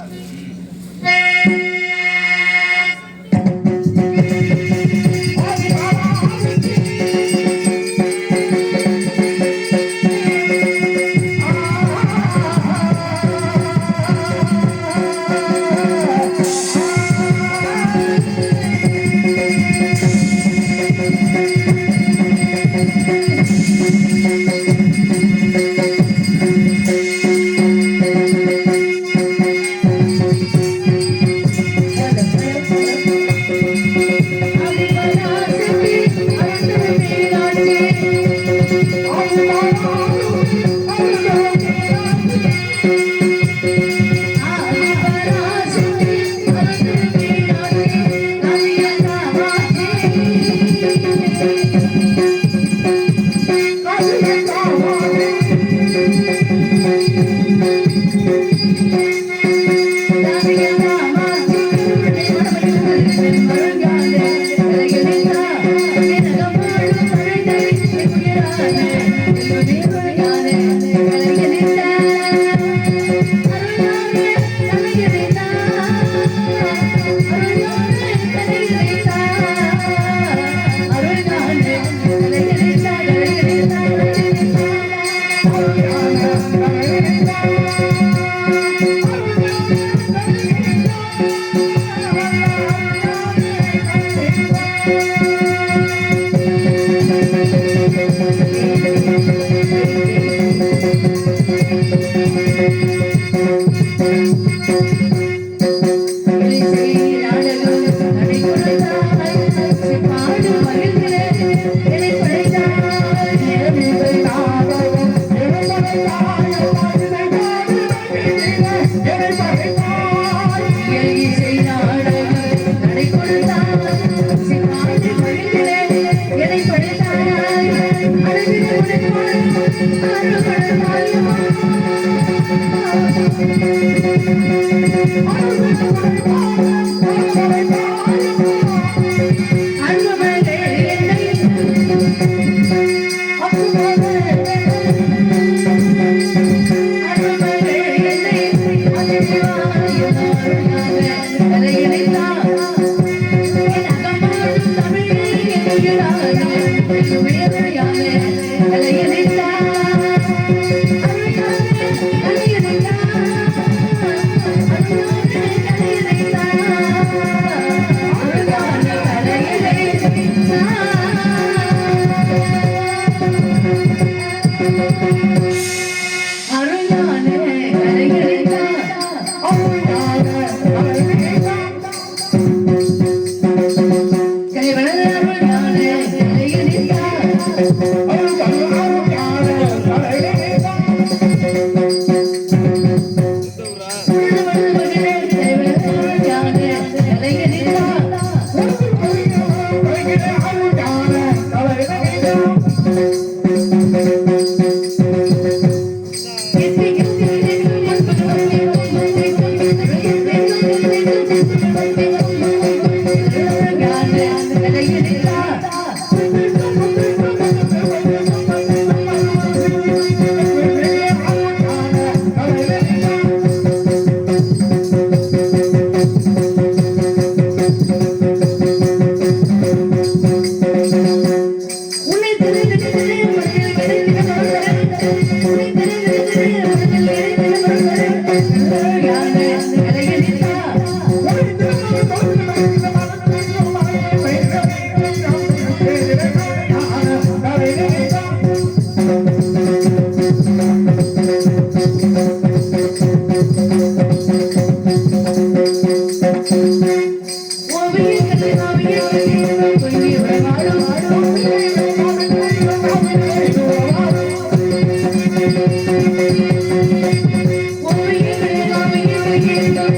Thank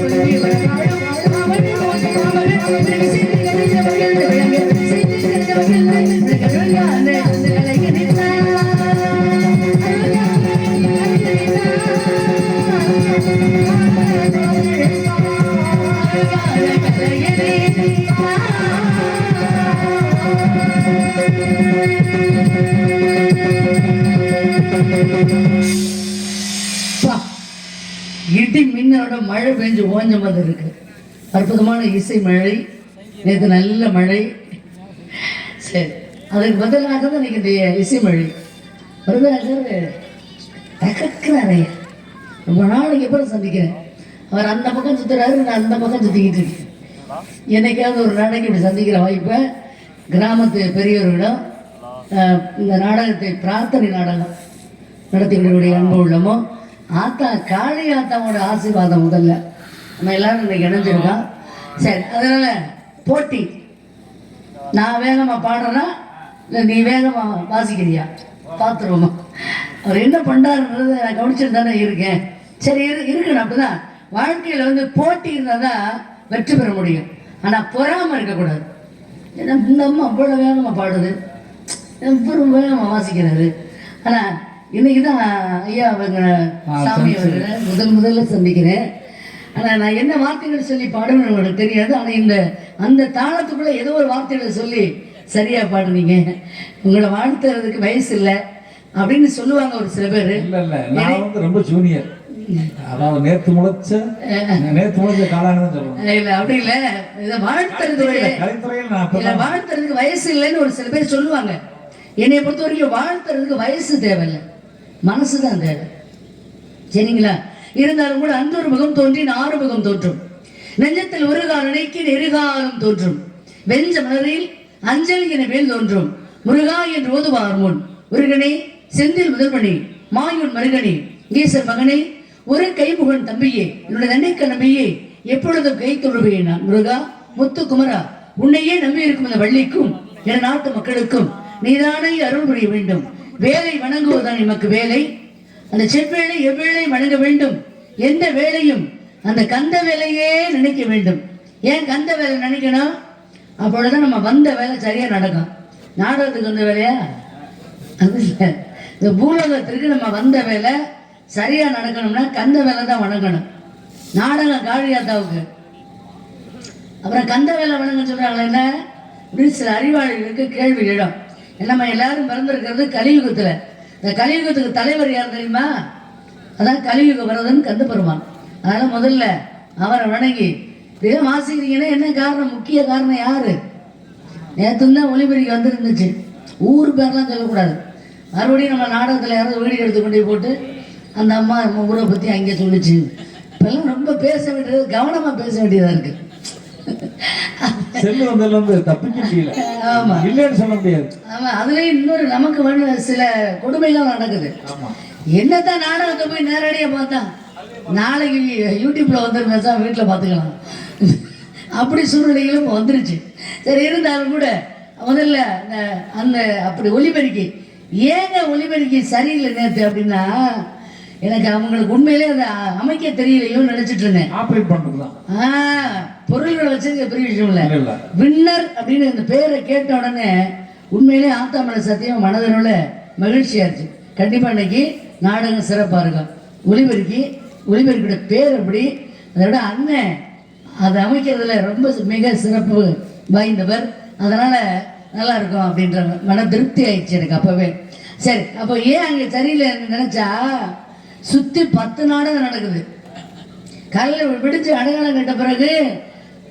you. இடி மின்னோட மழை பெஞ்சு ஓஞ்ச மாதிரி இருக்கு. அற்புதமான இசை மழை, நேற்று நல்ல மழை. சரி, அதுக்கு பதிலாக தான் இன்னைக்கு இந்த இசை மழை வருதாகர் தகக்கிறாரைய. ரொம்ப நாளைக்கு அப்புறம் சந்திக்கிறேன். அவர் அந்த பக்கம் சுத்துறாரு, நான் அந்த பக்கம் சுத்திக்கிட்டு இருக்கேன். என்னைக்காவது ஒரு நாளைக்கு இப்படி சந்திக்கிற வாய்ப்பை கிராமத்து பெரியவர்களிடம் இந்த நாடகத்தை பிரார்த்தனை நாடகம் நடத்திக்கூடிய அன்பு உள்ளமோ ஆத்தா காளி ஆத்தாவோட ஆசீர்வாதம் முதல்ல நம்ம எல்லாரும் இன்னைக்கு இணைஞ்சிருக்கோம். சரி, அதனால போட்டி. நான் வேகமாக பாடுறேன்னா இல்லை நீ வேகமாக வாசிக்கிறியா பார்த்துருவோமா? அவர் என்ன பண்ணுறாருன்றதை நான் கவனிச்சுட்டு தானே இருக்கேன். சரி, இருக்கணும். அப்படிதான் வாழ்க்கையில் வந்து போட்டி இருந்தால் தான் வெற்றி பெற முடியும். ஆனால் பொறாமல் இருக்கக்கூடாது. ஏன்னா இந்த அம்மா அவ்வளோ வேகமாக பாடுது, இவ்வளோ வேகமாக வாசிக்கிறாரு. ஆனால் இன்னைக்கு தான் ஐயா அவங்க சாமி அவர்களை முதல்ல சந்திக்கிறேன். ஆனால் நான் என்ன வார்த்தைகள் சொல்லி பாடுவேன்னு உங்களுக்கு தெரியாது. ஆனால் இந்த அந்த தாளத்துக்குள்ளே ஏதோ ஒரு வார்த்தைகளை சொல்லி சரியாக பாடுனீங்க. உங்களை வாழ்த்துறதுக்கு வயசு இல்லை அப்படின்னு சொல்லுவாங்க ஒரு சில பேர். நான் வந்து ரொம்ப ஜூனியர், அதாவது நேற்று முளைச்ச காலான்னு சொல்லுவாங்க. இல்லை அப்படி இல்லை, இதை வாழ்த்துறதுக்கு வயசு இல்லைன்னு ஒரு சில பேர் சொல்லுவாங்க. என்னை பொறுத்த வரைக்கும் வாழ்த்துறதுக்கு வயசு தேவையில்லை, மனசு தான் தேவை. சரிங்களா? இருந்தாலும் கூட அந்த ஒரு முகம் தோன்றி ஆறு முகம் தோன்றும், நெஞ்சத்தில் ஒரு கால் நினைக்கு நெருகாலம் தோன்றும், வெஞ்ச மலரில் அஞ்சலி என வேல் தோன்றும், முருகா என்று ஓதுவார் முன் முருகனே செந்தில் முதல்வனே மாயுன் மருகனே ஈசர் மகனே ஒரு கைமுகன் தம்பியே என்னுடைய நன்னைக்க நம்பியே எப்பொழுதும் கை தொழுவேன் நான் முருகா முத்து குமரா உன்னையே நம்பி இருக்கும் இந்த வள்ளிக்கும் என் நாட்டு மக்களுக்கும் நீதானே அருள் புரிய வேண்டும். வேலை வணங்குவதுதான் எமக்கு வேலை. அந்த செவ்வேளை எவ்வேளை வணங்க வேண்டும். எந்த வேலையும் அந்த கந்த வேலையே நினைக்க வேண்டும். ஏன் கந்த வேலை நினைக்கணும்? அப்பொழுதுதான் நம்ம வந்த வேலை சரியா நடக்கும். நாடகத்துக்கு வந்த வேலையா? அது இல்லை. இந்த பூலோகத்திற்கு நம்ம வந்த வேலை சரியா நடக்கணும்னா கந்த வேலை தான் வணங்கணும். நாடகம் காளியாத்தாவுக்கு அப்புறம் கந்த வேலை வணங்க சொல்றாங்களே என்ன அப்படின்னு சில அறிவாளிகளுக்கு கேள்வி இடம். நம்ம எல்லாரும் பிறந்திருக்கிறது கலியுகத்துல. இந்த கலியுகத்துக்கு தலைவர் யார் தெரியுமா? அதான் கலியுக வரதன் கந்த பெருமான். அதனால முதல்ல அவரை வணங்கி இப்படியே வாசிக்கிறீங்கன்னா என்ன காரணம்? முக்கிய காரணம் யாரு? நேற்று தான் ஒளிபெருக்கி வந்துருந்துச்சு. ஊர் பேர்லாம் சொல்லக்கூடாது. மறுபடியும் நம்ம நாடகத்தில் யாராவது வீடியோ எடுத்து கொண்டு போட்டு அந்த அம்மா நம்ம ஊரை பற்றி அங்கே சொல்லிச்சு. இப்பெல்லாம் ரொம்ப பேச வேண்டியது, கவனமாக பேச வேண்டியதாக இருக்கு. அதுலயும் இன்னொரு நமக்கு சில கொடுமைகள் நடக்குது. என்னத்தான் நாடகத்தை போய் நேரடியாக பார்த்தா நாளைக்கு யூடியூப்ல வந்துருந்தா வீட்டில் பார்த்துக்கலாம் அப்படி சூழ்நிலைகளும் வந்துருச்சு. சரி, இருந்தாலும் கூட முதல்ல அந்த அப்படி ஒலிபெருக்கி ஏங்க ஒலிபெருக்கி சரியில்லை நேற்று அப்படின்னா எனக்கு அவங்களுக்கு உண்மையிலே அதை அமைக்க தெரியலையோ நினைச்சிட்டு இருந்தேன். பொருள்களை வச்சிருக்க பெரிய விஷயம் இல்லை. வின்னர் அப்படின்னு இந்த பேரை கேட்ட உடனே உண்மையிலே ஆத்தாமலை சத்தியம் மனதனோட மகிழ்ச்சியா இருந்துச்சு. கண்டிப்பா இன்னைக்கு நாடகம் சிறப்பா இருக்கும். ஒலிபெருக்கியோட பேர் அப்படி, அதை விட அண்ணன் அதை அமைக்கிறதுல ரொம்ப மிக சிறப்பு வாய்ந்தவர். அதனால நல்லா இருக்கும் அப்படின்ற மன திருப்தி ஆயிடுச்சு எனக்கு அப்பவே. சரி, அப்போ ஏன் அங்கே சரியில்லை நினைச்சா சுத்தி 10 நாடகம் நடக்குது. காலையில் விடிச்சு அடையாளம் கேட்ட பிறகு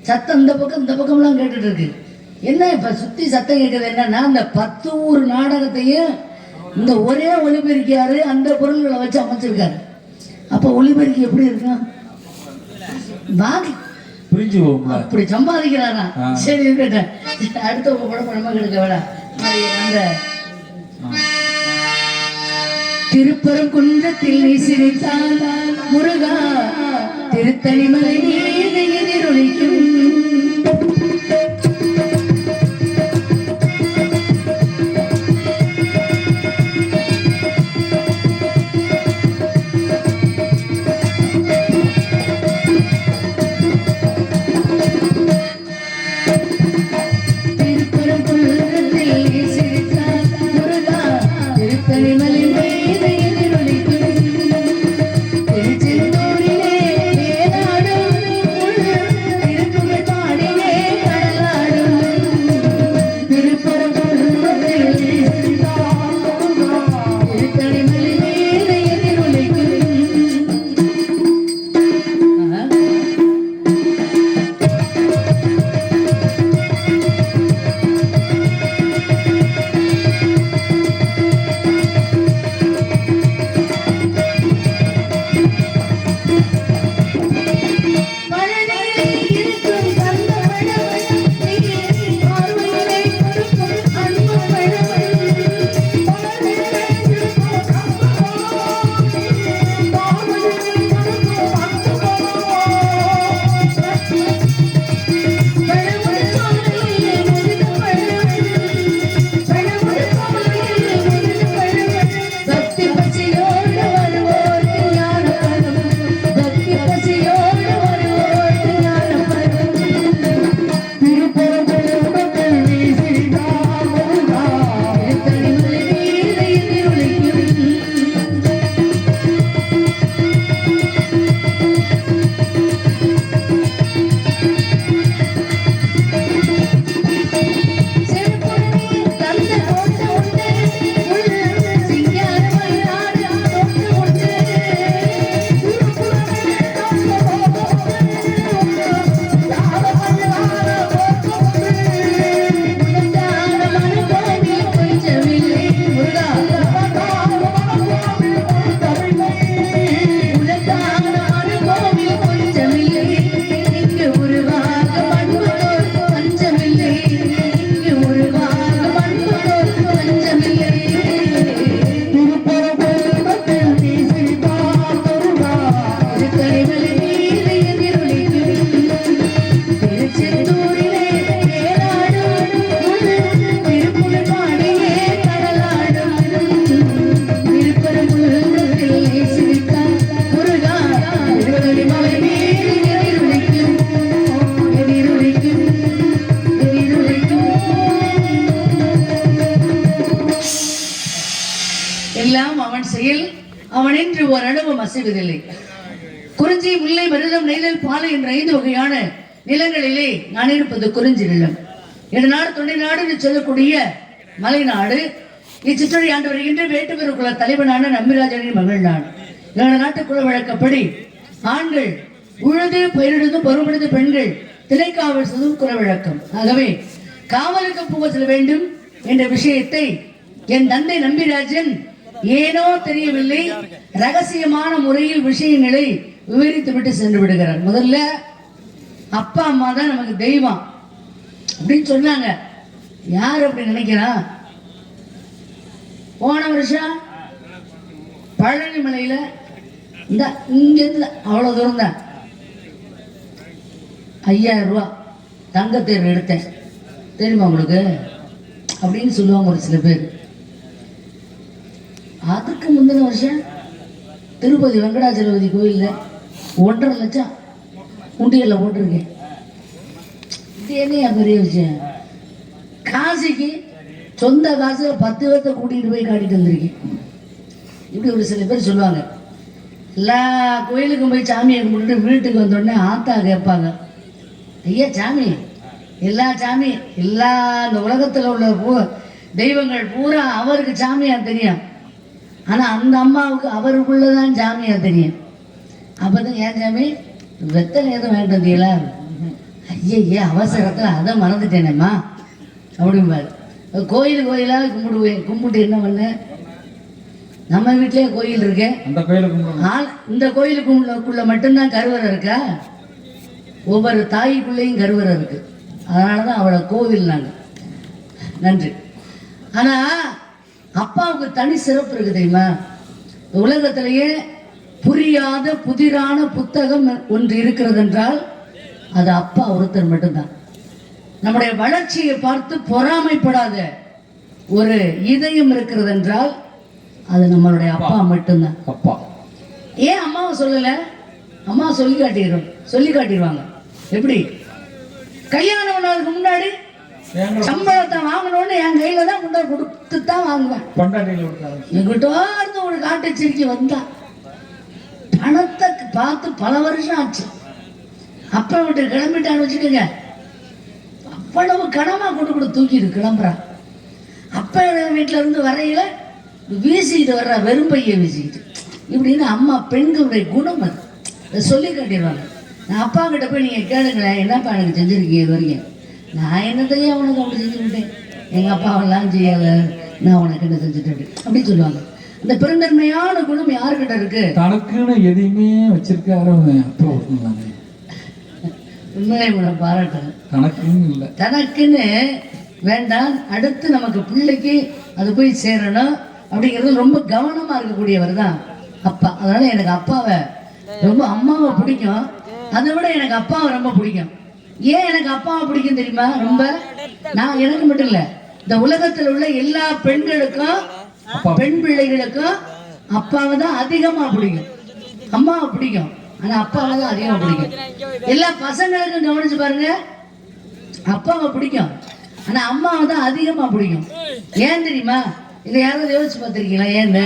சத்தம் இந்த பக்கம்லாம் கேட்டுட்டு இருக்கு. என்ன இப்ப சுத்தி சத்தம் கேட்குது என்னன்னா, அந்த 10 ஊர் நாடகத்தையும் இந்த ஒரே ஒலிபெருக்கியாரு அந்த பொருள்களை வச்சு அமைச்சிருக்காரு. அப்ப ஒலிபெருக்கி எப்படி இருக்கும்? பாக்கி அப்படி சம்பாதிக்கிறாரா? சரி, இருக்கட்டும். அடுத்த படம் படமா எடுக்க வேடா. அந்த திருப்பரங்குன்றத்தில் நீ சிரித்தால் முருகா திருத்தணிமலை மீது எதிரொலிக்கும். திருச்செந்தூரிலே வேதாடும் ஓரளவு அசைவதில்லை. குறிஞ்சி, முல்லை, மருதம், நெய்தல், பாலை என்ற 5 வகையான நிலங்களிலே நான் இருப்பது குறிஞ்சி நிலம். நாடு தொண்டை நாடு என்று சொல்லக்கூடிய மலைநாடு. இச்சிற்றொழி ஆண்டு வருகின்ற வேட்டுவர் குல தலைவனான நம்பிராஜனின் மகள் நான். நாட்டுக்குள்ள வழக்கப்படி ஆண்கள் உழுது பயிரிடுவதும் பருவமடைந்த பெண்கள் திணைக்காவல் செய்வதும் குல வழக்கம். ஆகவே காவலுக்கு போக செல்ல வேண்டும் என்ற விஷயத்தை என் தந்தை நம்பிராஜன் ஏனோ தெரியவில்லை, ரகசியமான முறையில் விஷயங்களை விவரித்து விட்டு சென்று விடுகிறார். முதல்ல அப்பா அம்மா தான் நமக்கு தெய்வம் அப்படின்னு சொன்னாங்க. யார் அப்படி நினைக்கிறா? போன வருஷம் பழனி மலையில இந்த இங்கிருந்து அவ்வளவு தூரம் தான் 5000 ரூபா தங்கத்தேர் எடுத்தேன் தெரியுமா உங்களுக்கு அப்படின்னு சொல்லுவாங்க ஒரு சில பேர். அதுக்கு முந்தின வருஷம் திருப்பதி வெங்கடாச்சலபதி கோயில்ல 1.5 லட்சம் உண்டியல்ல போட்டிருக்கேன். இது என்ன பெரிய விஷயம்? காசிக்கு சொந்த காசுல 10 பேர்த்த கூட்டிட்டு போய் காட்டிட்டு வந்திருக்கேன். இப்படி ஒரு சில பேர் சொல்லுவாங்க. எல்லா கோயிலுக்கும் போய் சாமியை கும்பிட்டுட்டு வீட்டுக்கு வந்தோடனே ஆத்தா கேட்பாங்க, ஐயா சாமி, எல்லா சாமி எல்லா இந்த உலகத்தில் உள்ள தெய்வங்கள் பூரா அவருக்கு சாமியா தெரியும், ஆனால் அந்த அம்மாவுக்கு அவருக்குள்ளதான் சாமியா தெரியும். அப்போதான் ஏன் சாமி வெத்தலை எதுவும் வேண்டதில்ல? ஐயே அவசரத்தில் அதை மறந்துட்டேனேம்மா அப்படிம்பாரு. கோயிலாக கும்பிட்டு என்ன பண்ண? நம்ம வீட்டிலேயே கோயில் இருக்கு, இந்த கோயிலுக்குள்ள மட்டும்தான் கருவறை இருக்கா? ஒவ்வொரு தாய்க்குள்ளேயும் கருவறை இருக்கு. அதனாலதான் அவளை கோவில் நாங்க. நன்றி. ஆனா அப்பாவுக்கு தனி சிறப்பு இருக்கு தெரியுமா? உலகத்திலேயே புரியாத புதிரான புத்தகம் ஒன்று இருக்கிறது என்றால் அது அப்பா ஒருத்தர் மட்டும்தான். நம்முடைய வளர்ச்சியை பார்த்து பொறாமைப்படாத ஒரு இதயம் இருக்கிறது என்றால் அது நம்மளுடைய அப்பா மட்டும்தான். அப்பா ஏன் அம்மாவை சொல்லல? அம்மா சொல்லி காட்டிடுவாங்க. எப்படி? கல்யாணம் பண்ணதுக்கு முன்னாடி சம்பளத்தை வாங்கணும்னு என் கையில தான் முன்னாடி கொடுத்து தான் வாங்குவேன். எங்கிட்ட இருந்து ஒரு காட்டு சிரிக்கி வந்தா பணத்தை பார்த்து பல வருஷம் ஆச்சு. அப்பா விட்டு கிளம்பிட்டான்னு வச்சுக்கோங்க, அவ்வளவு கனமா கொண்டு தூக்கிட்டு கிளம்புறான். அப்பா வீட்டுல இருந்து வரையில வீசிக்கிட்டு வர்ற வெறும் பைய வீசிக்கிட்டு இப்படின்னு அம்மா பெண்களுடைய குணம் அது சொல்லி காட்டிடுவாங்க. நான் அப்பா கிட்ட போய் நீங்க கேளுங்களேன், என்னப்பா எனக்கு செஞ்சிருக்கீங்க இது வரைக்கும்? நான் என்னத்தையும் அவனுக்கு அப்படி செஞ்சுக்கிட்டேன், எங்க அப்பாவெல்லாம் செய்யல, நான் உனக்கு என்ன செஞ்சுட்டேன் அப்படின்னு சொல்லுவாங்க. அந்த பெருந்தன்மையான குணம் யாருக்கிட்ட இருக்கு? தனக்குன்னு எதையுமே வச்சிருக்காரு அப்பா. உண்மையை குணம் பாராட்டணும். தனக்குன்னு இல்லை, தனக்குன்னு வேண்டாம், அடுத்து நமக்கு பிள்ளைக்கு அது போய் சேரணும் அப்படிங்கிறது ரொம்ப கவனமா இருக்கக்கூடியவர் தான் அப்பா. அதனால எனக்கு அப்பாவை ரொம்ப, அம்மாவை பிடிக்கும், அதை விட எனக்கு அப்பாவை ரொம்ப பிடிக்கும். ஏன் எனக்கு அப்பாவை பிடிக்கும் தெரியுமா? ரொம்ப நான் எனக்கு மட்டும் இல்ல, இந்த உலகத்தில் உள்ள எல்லா பெண்களுக்கும் பெண் பிள்ளைகளுக்கும் அப்பாவை தான் அதிகமா பிடிக்கும். அம்மாவை பிடிக்கும், ஆனா அப்பாவை தான் அதிகமா பிடிக்கும். எல்லா பசங்களுக்கும் கவனிச்சு பாருங்க, அப்பாவை பிடிக்கும், ஆனா அம்மாவை தான் அதிகமா பிடிக்கும். ஏன் தெரியுமா? இதை யாராவது யோசிச்சு பார்த்திருக்கீங்களா? ஏன்னு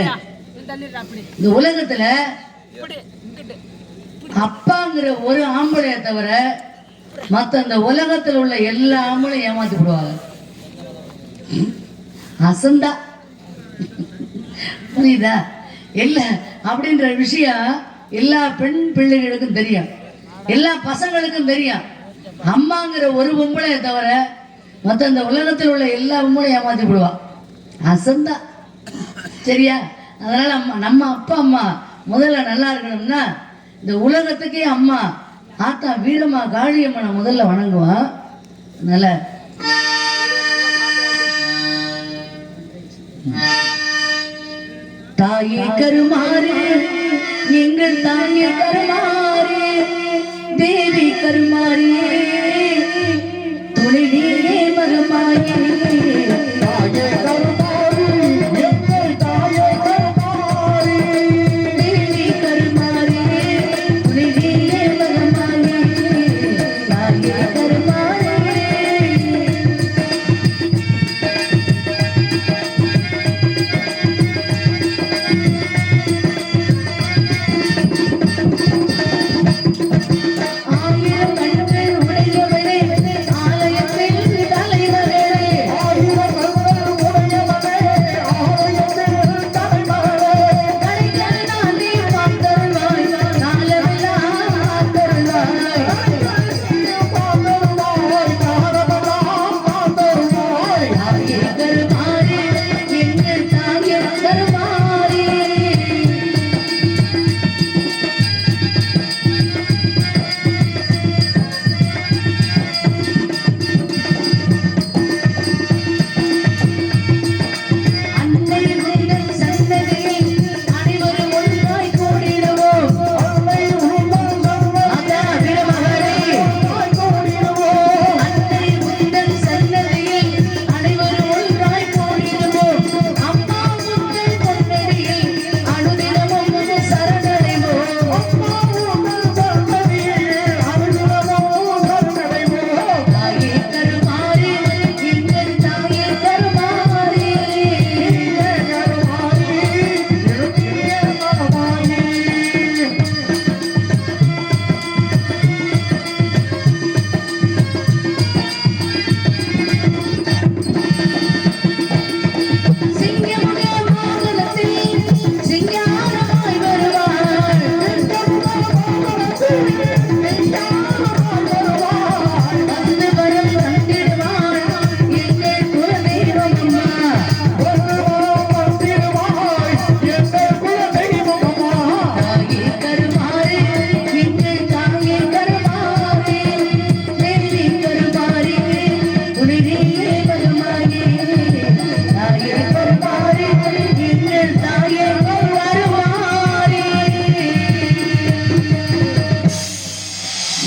இந்த உலகத்துல அப்பாங்கிற ஒரு ஆம்பளைய தவிர மத்த இந்த உலகத்துல உள்ள எல்லா ஆம்பளையும் ஏமாத்தி விடுவாங்க. அசந்தா புரியுதா? இல்ல அப்படின்ற விஷயம் எல்லா பெண் பிள்ளைகளுக்கும் தெரியும், எல்லா பசங்களுக்கும் தெரியும். அம்மாங்கிற ஒரு பொம்பளைய தவிர மத்த இந்த உலகத்தில் உள்ள எல்லா பொம்பளையும் ஏமாத்தி விடுவா. அசந்தா. சரியா? அதனால நம்ம அப்பா அம்மா முதல்ல நல்லா இருக்கணும்னா இந்த உலகத்துக்கே அம்மா ஆத்தா வீரம்மா காளியம்மனை முதல்ல வணங்குவான். அதனால தாயே கருமாறு, எங்கள் தாயே கருமாறு, தேவி கருமாரியே, துணை நீரே மகமாயே, தாயே கருமாறு, எங்கள் தாயே கருமாறு, தேவி கருமாரியே, துணை நீரே மகமாயே, தாயே கருமாரியே.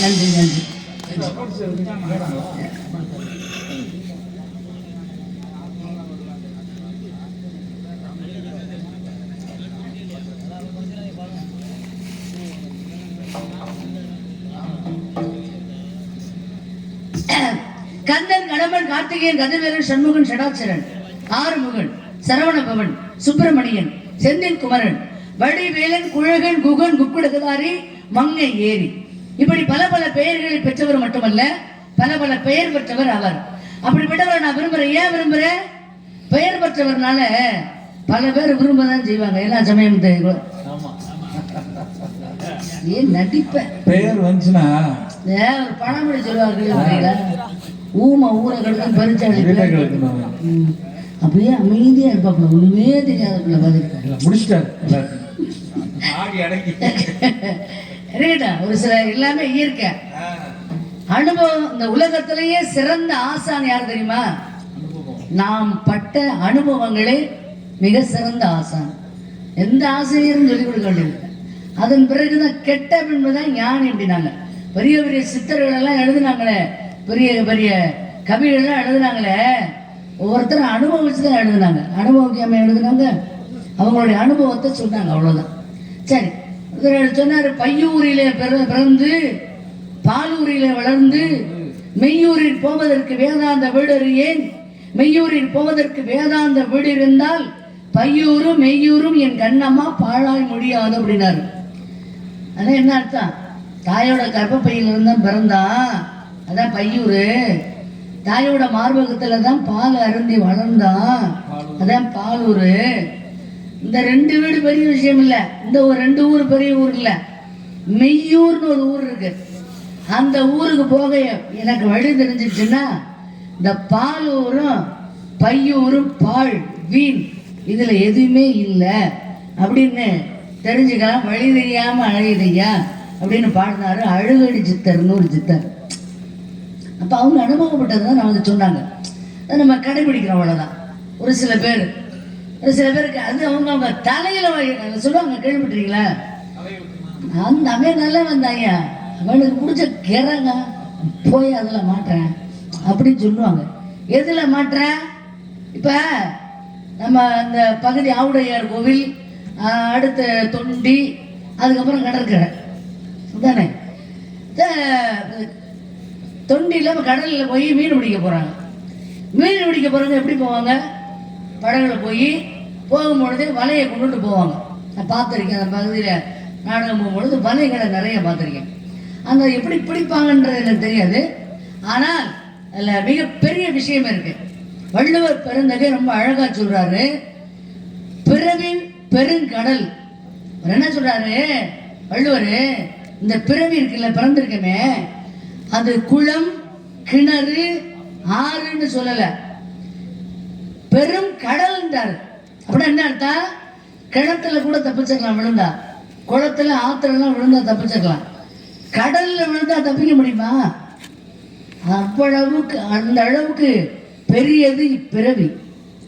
நன்றி நன்றி. கந்தன், கடம்பன், கார்த்திகேயன், கதிர்வேலன், சண்முகன், ஷடாட்சரன், ஆறுமுகன், சரவணபவன், சுப்பிரமணியன், செந்தில் குமரன், வடிவேலன், குழகன், குகன், குக்குடகதாரி, மங்கை ஏரி, இப்படி பல பல பெயர்களை பெற்றவர் மட்டுமல்ல, பல பல பெயர் பெற்றவர் அவர். அப்படிப்பட்டவர் நான் விரும்புறேன். ஏன் விரும்புறேன்? பெயர் பெற்றவர்னால பல பேர் விரும்பதான் செய்வாங்க. எல்லா சமயம் ஏன் நடிப்ப பெயர் வந்துச்சுன்னா ஒரு பழமொழி சொல்லுவார்கள், ஊமை ஊரை கடுக்கும் பறிச்சாளி அப்படியே அமைதியா இருப்பாப்புல, ஒண்ணுமே தெரியாத பதில் முடிச்சிட்டாரு. ஒரு சில எல்லாமே இயற்கை அனுபவம். இந்த உலகத்திலேயே சிறந்த ஆசான் யார் தெரியுமா? நாம் பட்ட அனுபவங்களே மிக சிறந்த ஆசான். எந்த ஆசிரியரும் சொல்லிக் கொடுக்க வேண்டியது. அதன் பிறகுதான் கெட்ட என்பதுதான் ஞானி அப்படின்னாங்க. பெரிய பெரிய சித்தர்கள் எல்லாம் எழுதுனாங்களே, பெரிய பெரிய கவிகள் எல்லாம் எழுதுனாங்களே, ஒவ்வொருத்தரும் அனுபவிச்சுதான் எழுதுனாங்க. அனுபவிக்காம எழுதுனாங்க, அவங்களுடைய அனுபவத்தை சொன்னாங்க, அவ்வளவுதான். சரி, சொன்னாரு, பையூரிலே பிறந்து பாலூரிலே வளர்ந்து மெய்யூரில் போவதற்கு வேதாந்த வீடு ஏன்? மெய்யூரில் போவதற்கு வேதாந்த வீடு இருந்தால் பையூரும் மெய்யூரும் என் கண்ணம்மா பாழாய் முடியாது அப்படின்னாரு. அதான் என்ன அர்த்தம்? தாயோட கர்ப்பப்பையில இருந்தா பிறந்தான், அதான் பையூரு. தாயோட மார்பகத்துல தான் பால் அருந்தி வளர்ந்தான், அதான் பாலூரு. இந்த 2 வீடு பெரிய விஷயம் இல்ல, இந்த ஒரு 2 ஊர் பெரிய ஊர் இல்ல, மெய்யூர்னு ஒரு ஊர் இருக்கு. அந்த ஊருக்கு போக எனக்கு வழி தெரிஞ்சிச்சுன்னா இந்த பாலூரும் பையூரும் பால் வீண் இதுல எதுவுமே இல்லை அப்படின்னு தெரிஞ்சுக்கலாம். வழி தெரியாம அழகுதையா அப்படின்னு பாடினாரு அழுகடி சித்தர்னு ஒரு சித்தர். அப்ப அவங்க அனுபவப்பட்டதுதான் நான் சொன்னாங்க, நம்ம கடைபிடிக்கிறோம், அவ்வளவுதான். ஒரு சில பேருக்கு அது அவங்க தலையில சொல்லுவாங்க, கேள்விப்பட்டிருக்கீங்களா? அந்த அவன் நல்லா வந்தாங்க, அவனுக்கு பிடிச்ச கிறங்க போய் அதுல மாட்டுறேன் அப்படின்னு சொல்லுவாங்க. எதுல மாட்டுறேன்? இப்ப நம்ம அந்த பகுதி ஆவுடையார் கோவில், அடுத்த தொண்டி, அதுக்கப்புறம் கடற்கரை தானே. தொண்டியில் கடலில் போய் மீன் பிடிக்க போகிறாங்க. மீன் பிடிக்க போகிறவங்க எப்படி போவாங்க? படகுல போகும்பொழுதே வலையை கொண்டுட்டு போவாங்க. நான் பார்த்துருக்கேன், அந்த பகுதியில் நாடகம் போகும்பொழுது வலைகளை நிறைய பார்த்துருக்கேன். அந்த எப்படி பிடிப்பாங்கன்றது எனக்கு தெரியாது. ஆனால் அதில் மிகப்பெரிய விஷயம் இருக்கு. வள்ளுவர் பெருந்தகை ரொம்ப அழகா சொல்றாரு, பிறவின் பெருங்கடல். என்ன சொல்றாரு வள்ளுவர்? இந்த பிறவி இருக்குல்ல, பிறந்திருக்கமே, அது குளம், கிணறு, ஆறுன்னு சொல்லல, பெரும் கடல்ன்றாரு. அப்படின்னா என்ன அர்த்தம்? கிணத்துல கூட தப்பிச்சுக்கலாம் விழுந்தா, குளத்துல ஆத்துல விழுந்தா தப்பிச்சுக்கலாம், கடல்ல விழுந்தா தப்பிக்க முடியுமா? அவ்வளவுக்கு, அந்த அளவுக்கு பெரியது இப்பிறவி,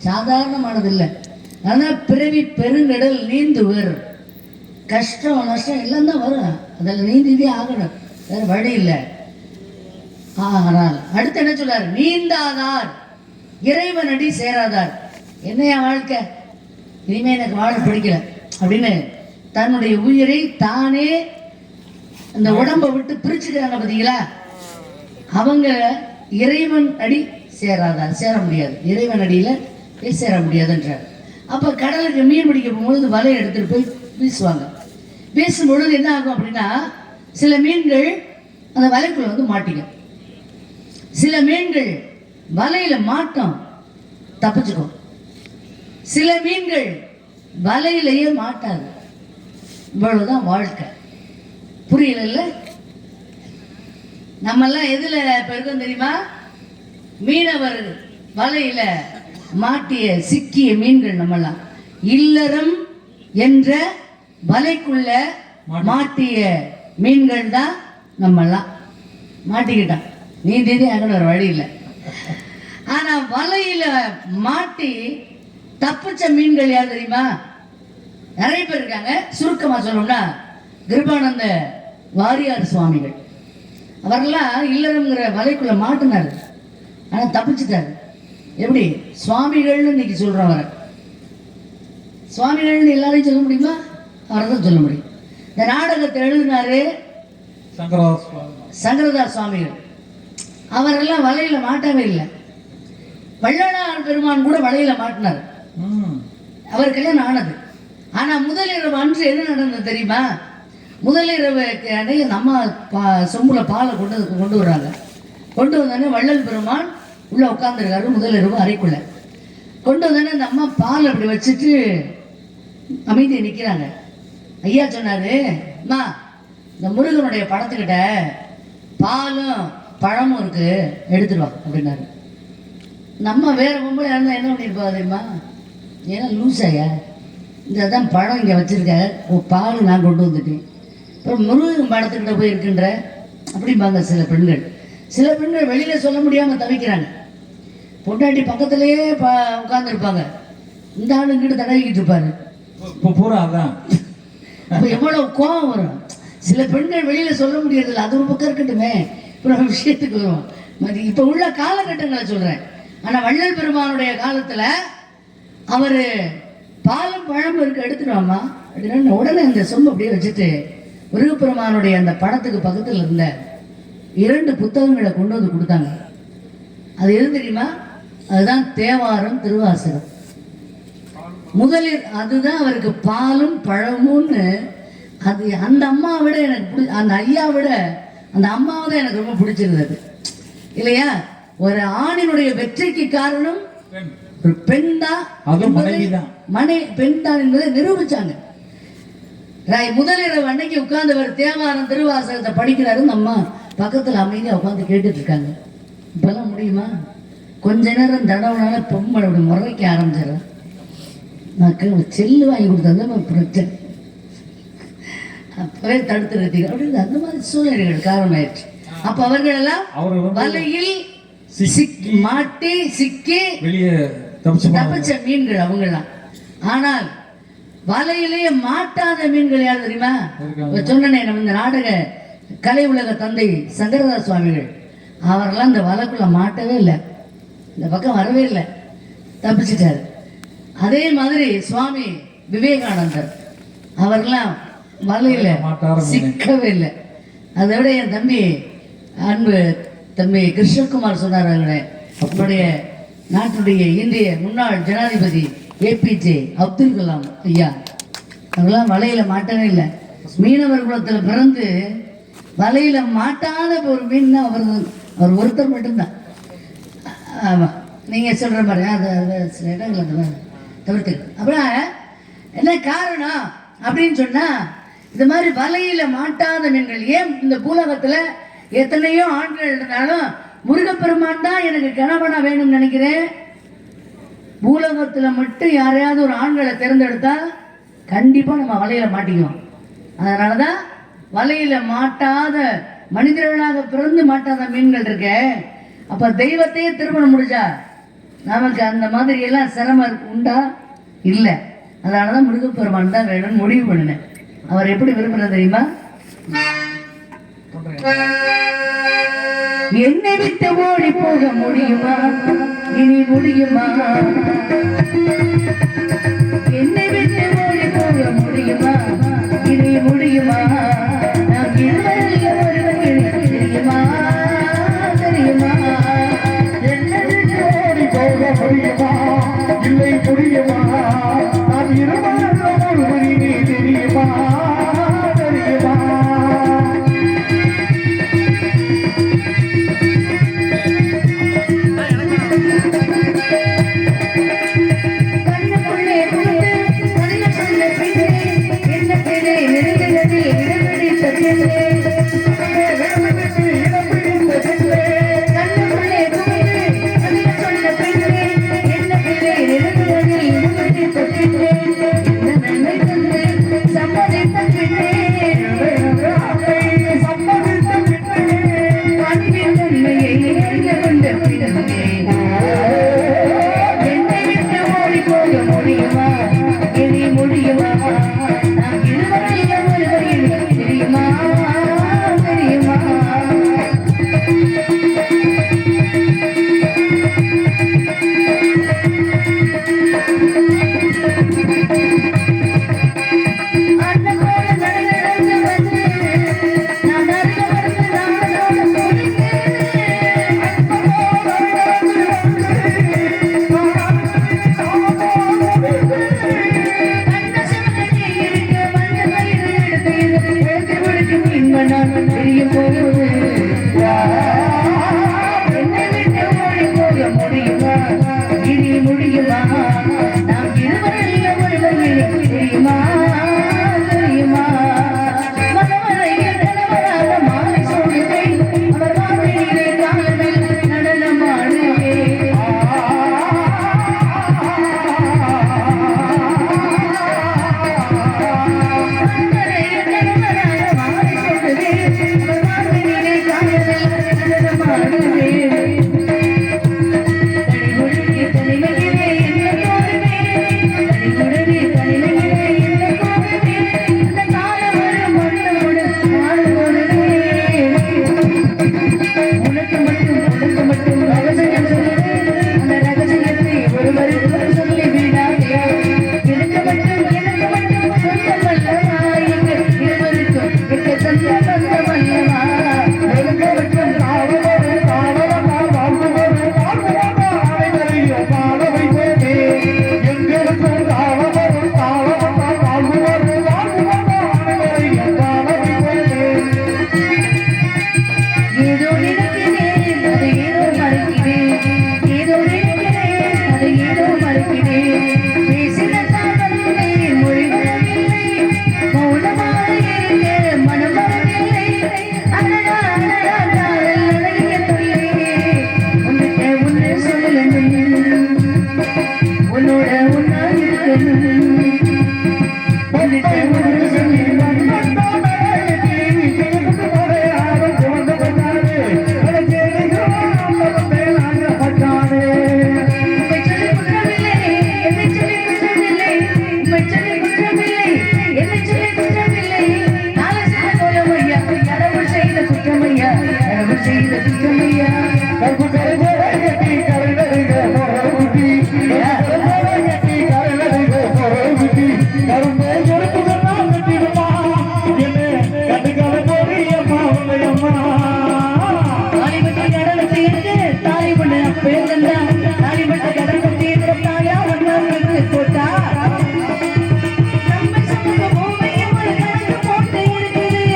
சாதாரணமானது இல்லை. ஆனால் பிறவி பெருங்கடல் நீந்துவர், கஷ்டம் நஷ்டம் எல்லாம் தான் வரும், அதில் நீந்திதே ஆகணும், வேற வழி இல்லை. ஆனால் அடுத்து என்ன சொல்றாரு? நீந்தாதார் இறைவனடி சேராதார். என்னையா வாழ்க்கை, இனிமே எனக்கு வாழ பிடிக்கல அப்படின்னு தன்னுடைய உயிரை தானே அந்த உடம்பை விட்டு பிரிச்சுக்கிறாங்க பார்த்தீங்களா, அவங்க இறைவன் அடி சேராதார், சேர முடியாது, இறைவன் அடியில சேர முடியாதுன்றார். அப்ப கடலுக்கு மீன் பிடிக்க போகும்பொழுது வலையை எடுத்துட்டு போய் வீசுவாங்க. வீசும் பொழுது என்ன ஆகும் அப்படின்னா, சில மீன்கள் அந்த வலைக்குள்ள வந்து மாட்டிக்கும், சில மீன்கள் வலையில மாட்டோம் தப்பிச்சுக்கும், சில மீன்கள் வலையிலேயே மாட்டாது. இவ்வளவுதான் வாழ்க்கை. புரியல? நம்ம எல்லாம் எதுல பெருக்கும் தெரியுமா? மீனவர் வலையில மாட்டிய சிக்கிய மீன்கள். நம்மெல்லாம் இல்லறம் என்ற வலைக்குள்ள மாட்டிய மீன்கள் தான். நம்மெல்லாம் மாட்டிக்கிட்டான், நீந்திதே அங்கே ஒரு வழி இல்லை. ஆனா வலையில மாட்டி தப்பிச்ச மீன்கள் யார் தெரியுமா? நிறைய பேர் இருக்காங்க. சுருக்கமா சொல்லணும்னா கிருபானந்த வாரியார் சுவாமிகள், அவரெல்லாம் இல்லறம்ங்கிற வலைக்குள்ள மாட்டினார், ஆனால் தப்பிச்சிட்டாரு. எப்படி? சுவாமிகள்னு இன்னைக்கு சொல்கிறோம். அவரை சுவாமிகள்னு எல்லாரையும் சொல்ல முடியுமா? அவரை தான் சொல்ல முடியும். இந்த நாடகத்தை எழுதினாரு சங்கரதாஸ் சுவாமிகள். அவரெல்லாம் வலையில மாட்டவே இல்லை. வள்ளலார் பெருமான் கூட வலையில மாட்டினார். அவர் கல்யாணம் ஆனது. ஆனா முதலிரவு அன்று என்ன நடந்தது தெரியுமா? முதலிரவு அன்னைக்கு நம்ம சொம்புல பாலை கொண்டு வர்றாங்க. கொண்டு வந்தோடனே வள்ளல் பெருமான் உள்ள உட்காந்துருக்காரு. முதலிரவு அறைக்குள்ள கொண்டு வந்தோடனே அந்த அம்மா பால் அப்படி வச்சுட்டு அமைதியை நிற்கிறாங்க. ஐயா சொன்னாரு, அம்மா இந்த முருகனுடைய படத்துக்கிட்ட பாலும் பழமும் இருக்கு, எடுத்துருவா அப்படின்னாரு. நம்ம வேற பொம்பளை இருந்தால் என்ன பண்ணியிருப்பா தெரியுமா? ஏன்னா லூசாயா, இந்த தான் பழம் இங்கே வச்சுருக்க, பால் நான் கொண்டு வந்துட்டேன், அப்புறம் முருகன் படத்துக்கிட்ட போய் இருக்கின்ற அப்படிம்பாங்க சில பெண்கள். சில பெண்கள் வெளியில் சொல்ல முடியாமல் தவிக்கிறாங்க. பொண்டாட்டி பக்கத்துலேயே உட்காந்துருப்பாங்க, இந்த ஆளு இங்கிட்டு தடவிக்கிட்டு இருப்பாரு. இப்போ பூரா அதான். அப்போ எவ்வளோ கோபம் வரும். சில பெண்கள் வெளியில் சொல்ல முடியறதில்ல. அது ஒரு பக்கம் இருக்கட்டுமே, அப்புறம் விஷயத்துக்கு வரும். இப்போ உள்ள காலகட்டங்களை சொல்கிறேன். ஆனால் வள்ளல் பெருமானுடைய காலத்தில் அவர் பாலும் பழமும் இருக்கு, எடுத்துடுவாமா அப்படின்னா உடனே அந்த சொம்பு அப்படியே வச்சுட்டு முருகப்பெருமானுடைய அந்த படத்துக்கு பக்கத்தில் இருந்த 2 புத்தகங்களை கொண்டு வந்து கொடுத்தாங்க. அது எது தெரியுமா? அதுதான் தேவாரம், திருவாசகம். முதலில் அதுதான் அவருக்கு பாலும் பழமும்னு. அது அந்த அம்மாவை விட எனக்கு அந்த ஐயா விட அந்த அம்மாவை தான் எனக்கு ரொம்ப பிடிச்சிருந்தது இல்லையா? ஒரு ஆணினுடைய வெற்றிக்கு காரணம் ஒரு பெண் தான், பெண் தான் என்பதை நிரூபிச்சாங்க. முதலிரவு அன்னைக்கு உட்கார்ந்தவர் தேவாரம் திருவாசகத்தை படிக்கிறாரு. அம்மா பக்கத்தில் அமைதியாக உட்காந்து கேட்டுட்டு இருக்காங்க. இப்பெல்லாம் முடியுமா? கொஞ்ச நேரம் தடவுனால பொம்பளை அப்படி முறைக்க ஆரம்பிச்சிடறேன். நான் செல்லு வாங்கி கொடுத்தா பிரச்சனை, அப்பவே தடுத்து நிறுத்திக்க அப்படின்னு அந்த மாதிரி சூழ்நிலைகள் காரணமாயிடுச்சு. அப்ப அவர்கள் எல்லாம் வலையில் மாட்டி சிக்கி தப்பிச்ச மீன்கள் அவங்கெல்லாம். ஆனால் வலையிலேயே மாட்டாத மீன்கள் யார் தெரியுமா? சொன்னனே, நம்ம இந்த நாடக கலை உலக தந்தை சங்கரதாஸ் சுவாமிகள். அவரெல்லாம் இந்த வலைக்குள்ள மாட்டவே இல்லை, இந்த பக்கம் வரவே இல்லை, தப்பிச்சிட்டாரு. அதே மாதிரி சுவாமி விவேகானந்தர் அவரெல்லாம் வலையில சிக்கவே இல்லை. அதை விட என் தம்பி அன்பு தம்பி கிருஷ்ணகுமார் சொன்னார், நம்முடைய நாட்டுடைய இந்திய முன்னாள் ஜனாதிபதி ஏபிஜே அப்துல் கலாம் ஐயா, அவரெல்லாம் வலையில மாட்டவே இல்லை. மீனவர் குலத்தில் பிறந்து வலையில மாட்டாத ஒரு மீன் அவர் ஒருத்தர் மட்டும்தான். ஆமா, நீங்க சொல்ற மாதிரி அது சில இடங்கள் தவிர்த்து. அப்புறம் என்ன காரணம் அப்படின்னு சொன்னா, இந்த மாதிரி வலையில மாட்டாத மீன்கள். ஏன் இந்த பூலகத்துல எத்தனையோ ஆண்கள் இருந்தாலும் முருகப்பெருமான் தான் எனக்கு கணவனா வேணும்னு நினைக்கிறேன். பூலகத்துல மட்டும் யாரையாவது ஒரு ஆண்களை தேர்ந்தெடுத்தா கண்டிப்பா நம்ம வலையில மாட்டிக்குவோம். அதனாலதான் வலையில மாட்டாத மனிதர்களாக பிறந்து மாட்டாத மீன்கள் இருக்க. அப்ப தெய்வத்தையே திருமணம் முடிச்சா நமக்கு அந்த மாதிரி எல்லாம் சிரமம் உண்டா? இல்லை. அதனாலதான் முருகப்பெருமான் தான் வேணும்னு முடிவு பண்ணினேன். அவர் எப்படி விரும்புறது தெரியுமா? என்னை விட்டு ஓடி போக முடியுமா? இனி முடியுமா? என்னை விட்டு ஓடி போக முடியுமா? இனி முடியுமா? நாம் இருவரில் ஒருவர் தெரியுமா? தெரியுமா? என்னை விட்டு ஓடி போக முடியுமா? இல்லை முடியுமா? நாம் இருவரில் ஒருவர் தெரியுமா? தெரியுமா? கண்ணுக்குள்ளே கட்டி சொல்லியா கருப்பு கரைஞ்சோரை கட்டி கரைநடுங்க முறைகுட்டி கட்டி கரைநடுங்க முறைகுட்டி கரும்பே எடுத்துதான் கட்டிடுமா என்ன கட்டுக்கால போறியம்மா உன்னையம்மா தாலிபட்டு கடலுக்கு இருக்கு தாலிபட்டு பேருந்தா தாலிபட்டு கடலுக்கு இருக்கிற தாயா வந்து போட்டா நம்மை சமூக பூமியும் ஒரு கணக்கு போட்டு இருக்குது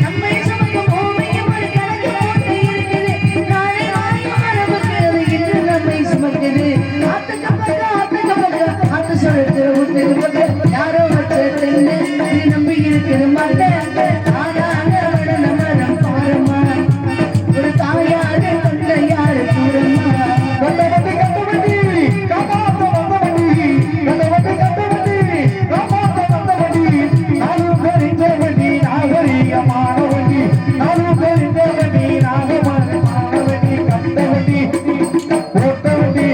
நம்மை சமூக பூமியும் ஒரு கணக்கு போட்டு இருக்குது நாளை மரபுக்கு அது இன்று நம்மை சுமக்குது ஆத்துக்கு பக்கம் ஆத்து சொல்லுது ஊத்துக்கு பக்கம் யாரோ வச்ச தென்னு இது நம்பி இருக்குது மல்ல ஆனாங்க விட நம்ம பாரமா ஒரு தாயாரு தந்தையாரு தூரமா கட்டவண்டி கட்டவண்டி காப்பாத்த வந்தவண்டி கட்டவண்டி கட்டவண்டி காப்பாத்த வந்தவண்டி நானும் தெரிஞ்ச வண்டி நாகரிகமான வண்டி நானும் தெரிஞ்ச வண்டி நாகரிகமான வண்டி கட்டவண்டி ஓட்ட வண்டி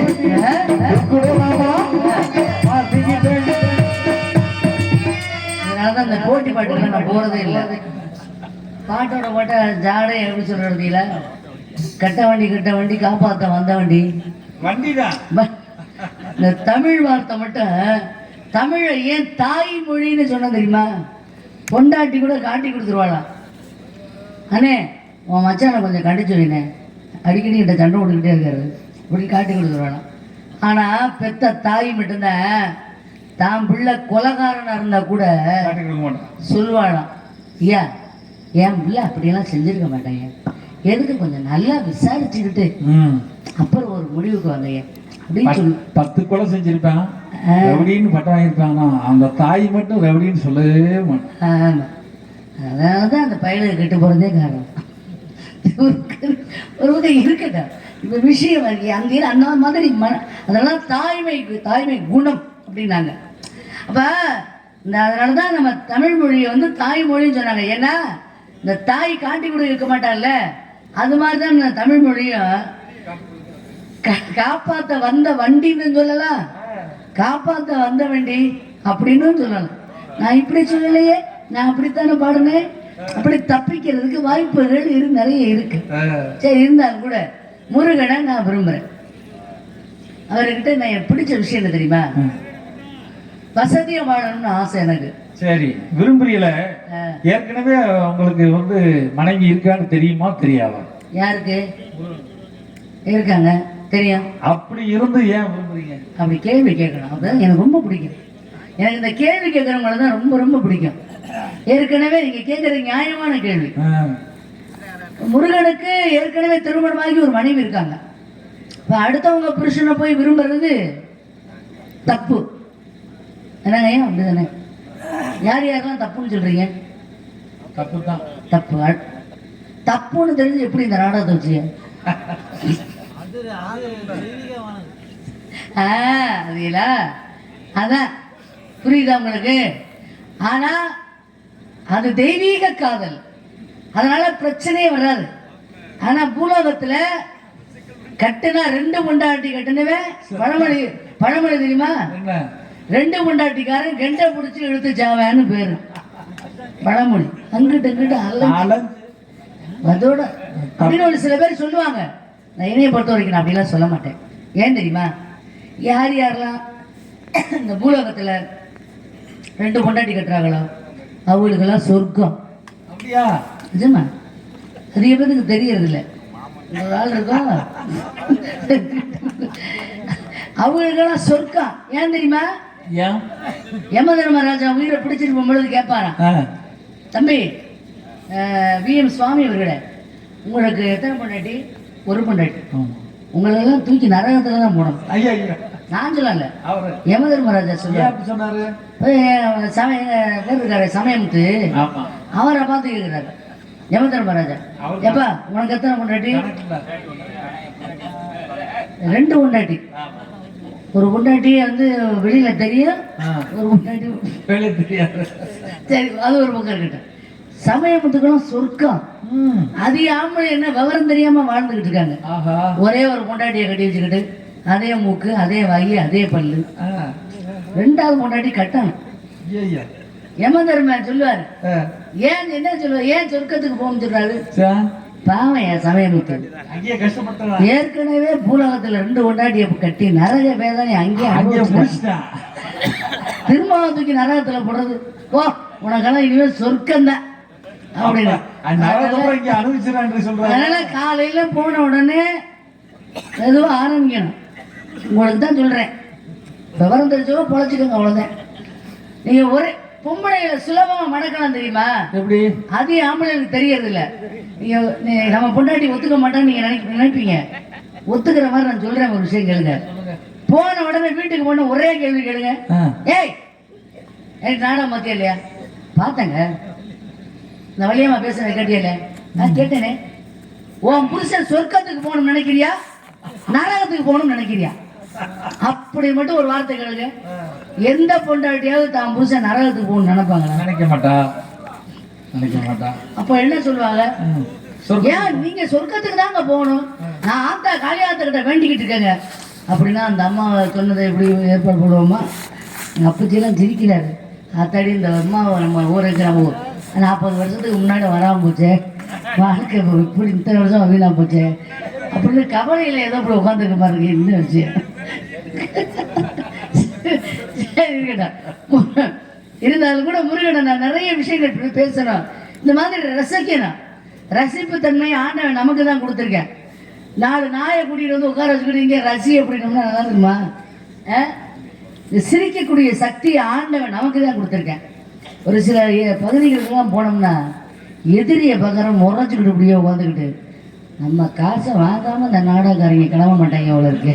குடலாமா மாத்திக்கிட்டேன் அதனாலதான் இந்த போட்டி பாட்டுக்கு நான் போறதே இல்லை பாட்டோட பாட்ட ஜாடை எப்படி சொல்றதுல கட்ட வண்டி காப்பாத்த வந்த வண்டி வண்டிதான் இந்த தமிழ் வார்த்தை மட்டும் தமிழை ஏன் தாய்மொழின்னு சொன்ன தெரியுமா பொண்டாட்டி கூட காட்டி கொடுத்துருவாளாம் அண்ணே உன் மச்சானை கொஞ்சம் கண்டிச்சு வைனே அடிக்கடி கிட்ட சண்டை போட்டுக்கிட்டே இருக்காரு இப்படி காட்டி கொடுத்துருவாளாம் ஆனா பெத்த தாய் மட்டும்தான் தான் பிள்ளை கொலைகாரனா இருந்தா கூட சொல்லுவாளாம் ஐயா என் பிள்ளை அப்படியெல்லாம் செஞ்சிருக்க மாட்டாங்க எதுக்கு கொஞ்சம் நல்லா விசாரிச்சுக்கிட்டு அப்புறம் ஒரு முடிவுக்கு வந்தீங்க அப்படின்னு சொல்லு 10 கொலை செஞ்சிருப்பான் ரவுடின்னு பட்டம் வாங்கியிருப்பாங்கன்னா அந்த தாய் மட்டும் ரவுடின்னு சொல்லவே மாட்டான் ஆமா அதான் அந்த பையனுக்கு கெட்டு போறதே காரணம் ஒரு வகை இருக்கட்டும் இப்ப விஷயம் அங்கே அந்த மாதிரி அதெல்லாம் தாய்மை குணம் அப்படின்னாங்க அப்ப அதனாலதான் நம்ம தமிழ் மொழியை வந்து தாய்மொழின்னு சொன்னாங்க ஏன்னா இந்த தாய் காட்டி கூட இருக்க மாட்டாள்ல அது மாதிரிதான் இந்த தமிழ் மொழியும் காப்பாத்த வந்த வண்டின்னு சொல்லலாம் காப்பாத்த வந்த வண்டி அப்படின்னு சொல்லலாம் நான் இப்படி சொல்லலையே நான் அப்படித்தானே பாடுனேன் அப்படி தப்பிக்கிறதுக்கு வாய்ப்புகள் நிறைய இருக்கு சரி இருந்தாலும் கூட முருகனை நான் விரும்புறேன் அவர்கிட்ட நான் பிடிச்ச விஷயம் என்ன தெரியுமா வசதியா வாழணும்னு ஆசை எனக்கு சரி விரும்புறீல ஏற்கனவே உங்களுக்கு வந்து மனைவி இருக்கான்னு தெரியுமா தெரியாதா யாருக்கு இருக்காங்க தெரியும் அப்படி இருந்து ஏன் விரும்புறீங்க அப்படி கேள்வி கேட்கணும் அதான் எனக்கு ரொம்ப பிடிக்கும் எனக்கு இந்த கேள்வி கேட்கறவங்கள தான் ரொம்ப ரொம்ப பிடிக்கும் ஏற்கனவே நீங்க கேட்கறது நியாயமான கேள்வி முருகனுக்கு ஏற்கனவே திருமணமாகி ஒரு மனைவி இருக்காங்க இப்ப அடுத்தவங்க புருஷனை போய் விரும்புறது தப்பு என்னங்க அப்படிதானே யார் யாரெல்லாம் தப்புன்னு சொல்றீங்க தப்பு தான் தப்பு தப்புன்னு தெரிஞ்சு எப்படி இந்த நாடகத்தை வச்சு அதுல அதான் புரியுதா உங்களுக்கு ஆனா அது தெய்வீக காதல் அதனால பிரச்சனையே வராது ஆனா பூலோகத்துல கட்டுனா 2 பொண்டாட்டி கட்டுனவே பழமொழி தெரியுமா 2 பொண்டாட்டிக்காரன் கெண்ட பிடிச்சி இழுத்து சாவான்னு பேரு பழமொழி அங்கிட்டு இங்கிட்டு அதோட அப்படின்னு ஒரு சில பேர் சொல்லுவாங்க நான் என்னைய பொறுத்த வரைக்கும் நான் அப்படிலாம் சொல்ல மாட்டேன் ஏன் தெரியுமா யாரெல்லாம் இந்த பூலோகத்துல 2 பொண்டாட்டி கட்டுறாங்களோ அவங்களுக்கெல்லாம் சொர்க்கம் அப்படியா நிஜமா நிறைய பேருக்கு தெரியறது இல்லை ஒரு ஆள் இருக்கும் அவங்களுக்கெல்லாம் சொர்க்கம் ஏன் தெரியுமா யமதர்மராஜா உயிரை பிடிச்சிட்டு போகும்பொழுது கேட்பாராம் தம்பி VM சுவாமி அவர்களே உங்களுக்கு எத்தனை பொண்டாட்டி ஒரு பொண்டாட்டி உங்களெல்லாம் தூக்கி நரகத்துல தான் போனோம் நான் சொல்லல யமதர்மராஜா சொன்னாரு இருக்காரு சமயம்ட்டு அவரை பார்த்து கேட்கிறாரு யமதர்மராஜா எப்பா உனக்கு எத்தனை பொண்டாட்டி 2 பொண்டாட்டி ஒரு பொண்டாட்டியே வந்து வெளியில தெரியும் ஒரு பொண்டாட்டி வெளியே தெரியாது சரி அது ஒரு பக்கம் இருக்கட்டும் சமயத்துக்கெல்லாம் சொர்க்கம் அது ஆம்பளை என்ன விவரம் தெரியாம வாழ்ந்துகிட்டு இருக்காங்க ஒரே ஒரு பொண்டாட்டியை கட்டி வச்சுக்கிட்டு அதே மூக்கு அதே வாயி அதே பல்லு 2வது பொண்டாட்டி கட்டணும் யமதர்மன் சொல்லுவாரு ஏன் என்ன சொல்லுவாரு ஏன் சொர்க்கத்துக்கு போகணும்னு சொல்றாரு பாவம் என் சமயமுத்து அங்கேயே கஷ்டப்பட்டா ஏற்கனவே பூலகத்துல 2 கொண்டாட்டிய கட்டி நரக வேதனை அங்கேயே அங்கேயே அனுபவிச்சுட்டான். முடிச்சிட்டான். திரும்ப தூக்கி நரகத்துல போடுறது ஓ உனக்கெல்லாம் இனிமே சொர்க்கம்தான் அப்படின்னு. அந்த நரகத்தோட இங்க அனுபவிச்சிடான்னு சொல்றாங்க. அதனால காலையில போன உடனே எதுவும் ஆரம்பிக்கணும். உங்களுக்கு தான் சொல்றேன், விவரம் தெரிஞ்சவங்க பொழைச்சிக்கோங்க, அவ்வளவுதான். நீங்க ஒரே பொம்பளைகளை சுலபமா மடக்கலாம் தெரியுமா? எப்படி? அது ஆம்பளைங்களுக்கு தெரியறது இல்ல. நம்ம பொண்டாட்டி ஒத்துக்க மாட்டான்னு நீங்க நினைப்பீங்க. ஒத்துக்கிற மாதிரி நான் சொல்றேன். ஒரு விஷயம் கேளுங்க. போன உடனே வீட்டுக்கு போன ஒரே கேள்வி கேளுங்க. ஏய் எனக்கு நாடகம் பார்த்தியா இல்லையா? பார்த்தேங்க. இந்த வழியம்மா பேசுறத கேட்டியல? நான் கேட்டேனே. உன் புருஷன் சொர்க்கத்துக்கு போகணும்னு நினைக்கிறியா, நரகத்துக்கு போகணும்னு நினைக்கிறியா? அப்படி மட்டும் ஒரு வார்த்தை கேளுங்க. எந்த பொண்டாட்டியாவது தான் புருஷன் நரகத்துக்கு போகணும்னு நினைப்பாங்களா? நினைக்க மாட்டா, நினைக்க மாட்டா. அப்ப என்ன சொல்லுவாங்க? ஏன் நீங்க சொர்க்கத்துக்கு தாங்க போகணும், நான் ஆத்தா காளியாத்தக்கிட்ட வேண்டிக்கிட்டு இருக்கேங்க அப்படின்னா அந்த அம்மா சொன்னதை எப்படி ஏற்பாடு பண்ணுவோமா? எங்கள் அப்பச்சியெல்லாம் சிரிக்கிறாரு. ஆத்தாடி இந்த அம்மாவை நம்ம ஊருக்கு நம்ம 40 வருஷத்துக்கு முன்னாடி வராமல் போச்சே, வாழ்க்கை இப்படி இத்தனை வருஷம் வீணாக போச்சே அப்படின்னு கவலையில் ஏதோ இப்படி உட்காந்துருக்க பாருங்க. இந்த விஷயம் சரி இருக்கட்டும். இருந்தாலும் கூட முருகனை நான் நிறைய விஷயங்கள் பேசணும். இந்த மாதிரி ரசிக்கணும். ரசிப்பு தன்மை ஆண்டவன் நமக்கு தான் கொடுத்துருக்கேன். 4 நாயை கூட்டிகிட்டு வந்து உட்கார வச்சுக்கிட்டு இங்கே ரசி அப்படின்னோம்னா நல்லா இருக்குமா? சிரிக்கக்கூடிய சக்தி ஆண்டவன் நமக்கு தான் கொடுத்துருக்கேன். ஒரு சில பகுதிகளுக்கெல்லாம் போனோம்னா எதிரியை பக்கம் முறைச்சிக்கிட்டு இப்படியே உட்காந்துக்கிட்டு நம்ம காசை வாங்காமல் இந்த நாடகக்காரங்க கிளம்ப மாட்டாங்க அவ்வளோ இருக்கு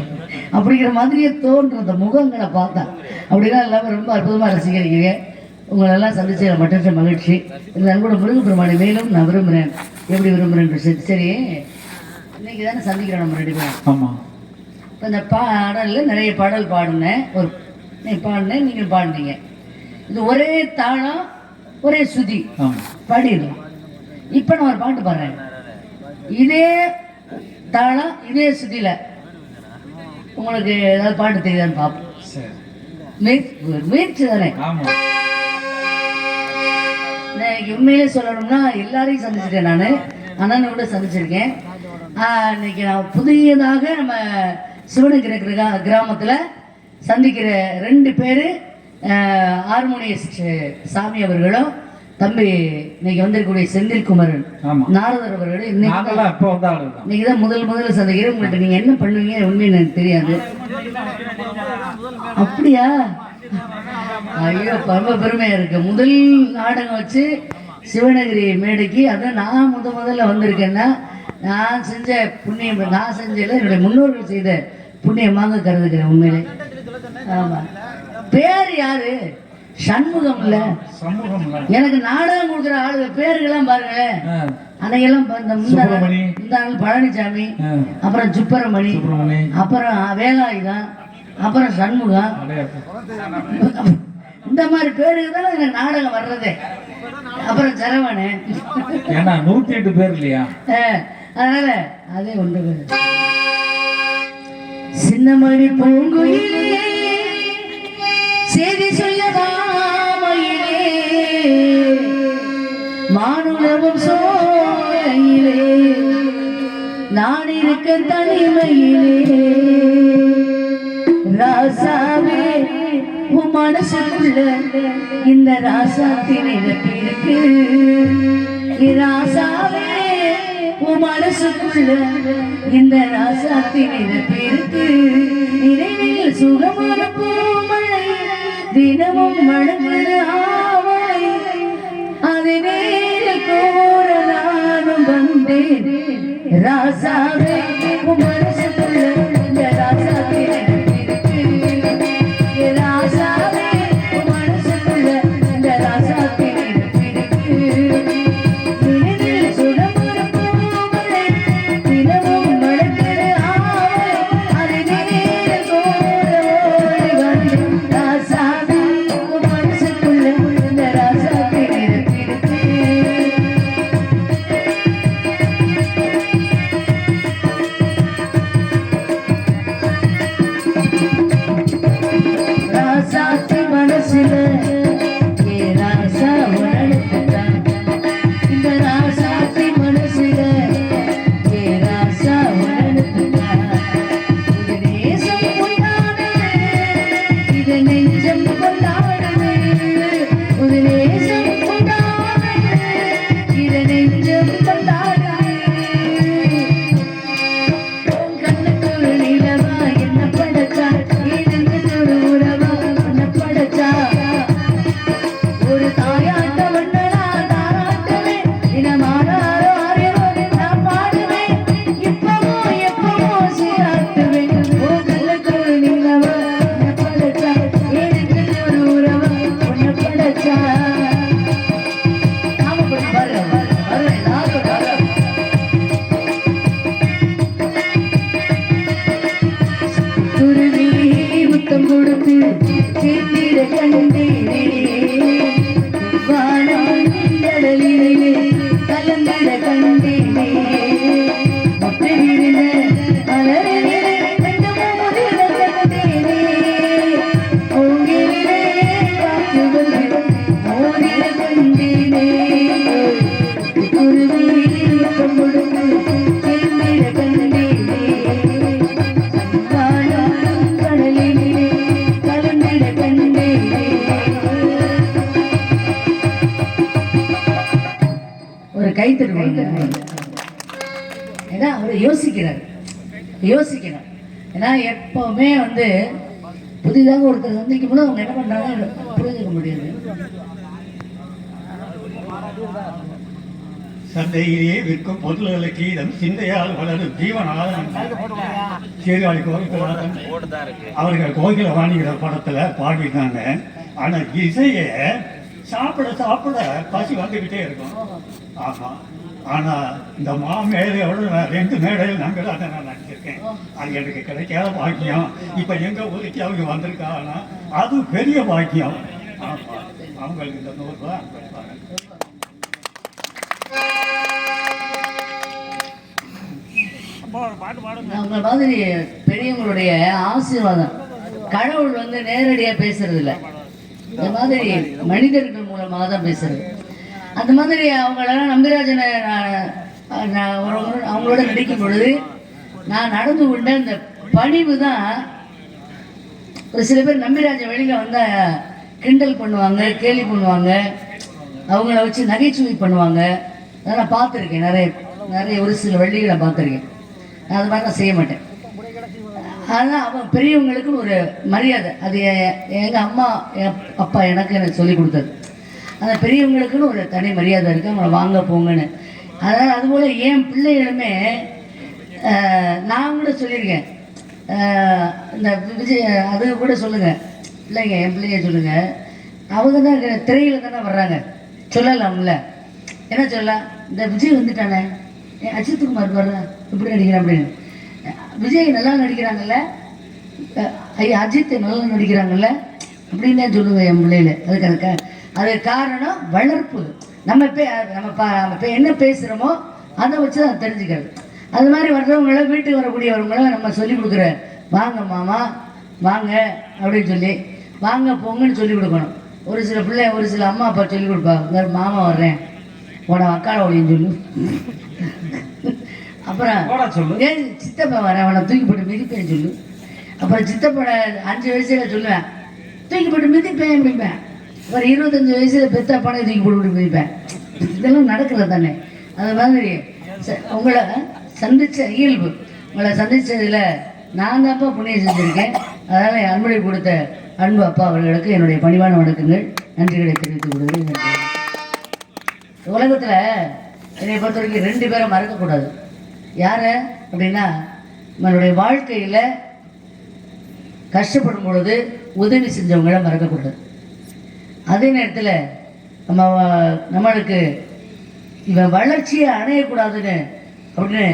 அப்படிங்கிற மாதிரியே தோன்ற அந்த முகங்களை பார்த்தா அப்படிலாம் எல்லாமே ரொம்ப அற்புதமாக ரசிக்கிறீங்க. உங்களெல்லாம் சந்திச்ச மற்ற மகிழ்ச்சி. இருந்தாலும் கூட முருகப்பெருமானை மேலும் நான் விரும்புகிறேன். எப்படி விரும்புகிறேன்? சரி, இன்னைக்கு தானே சந்திக்கிறோம் நம்ம 2 பேரும். ஆமாம். இப்போ இந்த பாடலில் நிறைய பாடல் பாடினேன். நீ பாடினேன், நீங்கள் பாடினீங்க. இது ஒரே தாளம் ஒரே சுதி பாடிடலாம். இப்போ நான் ஒரு பாட்டு பாடுறேன். இதே தாளம் இதே சுதியில் உங்களுக்கு ஏதாவது பாட்டு தெரியுதான்னு பார்ப்போம். முயற்சி தானே. இன்னைக்கு உண்மையிலே சொல்லணும்னா எல்லாரையும் சந்திச்சிட்டேன். நான் அண்ணனை கூட சந்திச்சிருக்கேன். இன்னைக்கு நான் புதியதாக நம்ம சிவனகிரி கிராமத்தில் சந்திக்கிற 2 பேர், ஹார்மோனியஸ்ட் சாமி அவர்களும் தம்பி இன்னைக்கு வந்திருக்கக்கூடிய செந்தில்குமரன் நாரதர் அவர்களும் இன்னைக்கு தான் முதல்ல சந்திக்கிறேன். உங்கள்கிட்ட நீங்க என்ன பண்ணுவீங்க உண்மையை எனக்கு தெரியாது. அப்படியா? ஐயோ, ரொம்ப பெருமையா இருக்கு. முதல் நாடகம் வச்சு சிவனகிரி மேடைக்கு அதான் நான் முதல்ல வந்திருக்கேன்னா நான் செஞ்ச புண்ணியம். நான் செஞ்சல என்னுடைய முன்னோர்கள் செய்த புண்ணியமாக கருதுகிறேன் உண்மையிலே. ஆமா. பேர் யாரு? சண்முகம் இல்ல, எனக்கு நாடகம் கொடுக்குற ஆளு பேருக்கெல்லாம் பாருங்களேன். அன்னைக்கெல்லாம் இந்த ஆள் பழனிசாமி, அப்புறம் சுப்பரமணி, அப்புறம் வேலாயுதம், அப்புறம் சண்முகம், இந்த மாதிரி பேருக்கு தானே எனக்கு நாடகம் வர்றதே. அப்புறம் சரவணு, 108 பேர் இல்லையா? அதனால அதே ஒன்று. சின்னமணி பூங்குயிலே செய்தி சொல்லவாமையிலே மானுலவும் சோலையிலே நான் இருக்க தனிமையிலே ராசாவே உன் மனசுக்குள்ள இந்த ராசாத்தின் இருக்கு. ராசாவே உன் மனசுக்குள்ள இந்த ராசாத்தின் இருக்கு. நினைவில் சுகமான பூமழை தினமும் மழங்குற ஆவலை அது நேரில் கூற நானும் வந்தேன். ராசாவே உன் மனசுக்குள்ள இந்த ராசாத்தின் இருக்கு. ராசாவே உன் மனசுக்குள்ள இந்த ராசாத்தின் இருக்கு. நினைவில் சுகமான பூமழை தினமும் மழங்குற ஆவலை அது நேரில் கூற ஓடி வந்தேன். ராசாவே உன் மனசுக்குள்ள இந்த ராசாத்தின் இருக்கு. கொடுங்க. ஏன்னா அவர் யோசிக்கிறார். ஏன்னா எப்பவுமே வந்து புதிதாக ஒருத்தர் சந்திக்கும் போது அவங்க என்ன பண்றாங்க புரிஞ்சுக்க முடியாது. சந்தையிலேயே விற்கும் பொருள்களுக்கு இதன் சிந்தையால் வளரும் ஜீவனாளன் சீர்காழி கோவிந்தநாதன் அவர்கள் கோகில வாணிகிற படத்துல பாடியிருக்காங்க. ஆனா இசைய சாப்பிட சாப்பிட பசி வந்துகிட்டே இருக்கும். ஆமா, ஆனா இந்த மேடையோட நான் 2 மேடையில் நாங்கள் அதை நான் நடிச்சிருக்கேன். அது எனக்கு கிடைக்காத பாக்கியம். இப்ப எங்க ஊருக்கு அவங்க வந்திருக்காங்கன்னா அது பெரிய பாக்கியம். ஆமா, அவங்களுக்கு இந்த 100 ரூபாய் கொடுப்பாங்க. உங்க மாதிரி பெரியவங்களுடைய ஆசீர்வாதம். கடவுள் வந்து நேரடியா பேசுறது இல்லை, இந்த மாதிரி மனிதர்கள் மூலமாக தான் பேசுறது. அந்த மாதிரி அவங்களெல்லாம் நம்பிராஜனை அவங்களோட நடிக்கும் பொழுது நான் நடந்து கொண்ட இந்த பணிவு தான். ஒரு சில பேர் நம்பிராஜன் வெளியில வந்தா கிண்டல் பண்ணுவாங்க, கேலி பண்ணுவாங்க, அவங்கள வச்சு நகைச்சுவை பண்ணுவாங்க. அதெல்லாம் நான் பார்த்துருக்கேன். நிறைய ஒரு சில வழிகளை பார்த்துருக்கேன். நான் அது மாதிரி நான் செய்ய மாட்டேன். ஆனால் அவங்க பெரியவங்களுக்குன்னு ஒரு மரியாதை. அது எங்கள் அம்மா அப்பா எனக்கு சொல்லி கொடுத்தது. அந்த பெரியவங்களுக்குன்னு ஒரு தனி மரியாதை இருக்குது, அவங்கள வாங்க போங்கன்னு. அதனால் அதுபோல் என் பிள்ளைகளுமே நான் கூட சொல்லியிருக்கேன். இந்த விஜய் அது கூட சொல்லுங்கள் பிள்ளைங்க, என் பிள்ளைங்க சொல்லுங்கள். அவங்க தான் திரையில் தானே வர்றாங்க, சொல்லலாம்ல. என்ன சொல்லலாம், இந்த விஜய் வந்துட்டானே, அஜித் குமார் வர்றேன் இப்படி நடிக்கிறேன் அப்படின்னு. விஜய் நல்லா நடிக்கிறாங்கல்ல, ஐயா அஜித் நல்லா நடிக்கிறாங்கல்ல அப்படின்னு தான் சொல்லுவேன் என் பிள்ளையில. அது காரணம் வளர்ப்பு. நம்ம என்ன பேசுகிறோமோ அதை வச்சு தான் தெரிஞ்சுக்கிறது. அது மாதிரி வர்றவங்கள, வீட்டுக்கு வரக்கூடியவங்கள நம்ம சொல்லி கொடுக்குற வாங்க மாமா வாங்க அப்படின்னு சொல்லி வாங்க போங்கன்னு சொல்லி கொடுக்கணும். ஒரு சில பிள்ளை, ஒரு சில அம்மா அப்பா சொல்லி கொடுப்பாங்க, மாமா வர்றேன் உன அக்காட ஒளின்னு சொல்லு. அப்புறம் ஏன் சித்தப்பா வரேன் அவனை தூக்கி போட்டு மிதிப்பேன்னு சொல்லு. அப்புறம் சித்தப்பட 5 வயசுல சொல்லுவேன் தூக்கி போட்டு மிதிப்பேன் அப்படிப்பேன். ஒரு 25 வயசுல பெத்த பானை தூக்கி போட்டு மிதிப்பேன். இதெல்லாம் நடக்கிறது தானே. அது மாதிரி உங்களை சந்திச்ச இயல்பு, உங்களை சந்திச்சதுல நான் தான்ப்பா புண்ணியம் செஞ்சிருக்கேன். அதனால என் அன்பளை கொடுத்த அன்பு அப்பா அவர்களுக்கு என்னுடைய பணிவான வணக்கங்கள், நன்றிகளை தெரிவித்துக் கொள்கிறேன். உலகத்துல என்னை பொறுத்த வரைக்கும் 2 பேரை மறக்கக்கூடாது. யார அப்படின்னா, நம்மளுடைய வாழ்க்கையில கஷ்டப்படும் பொழுது உதவி செஞ்சவங்களை மறக்கக்கூடாது. அதே நேரத்தில் நம்மளுக்கு இவன் வளர்ச்சியை அடையக்கூடாதுன்னு அப்படின்னு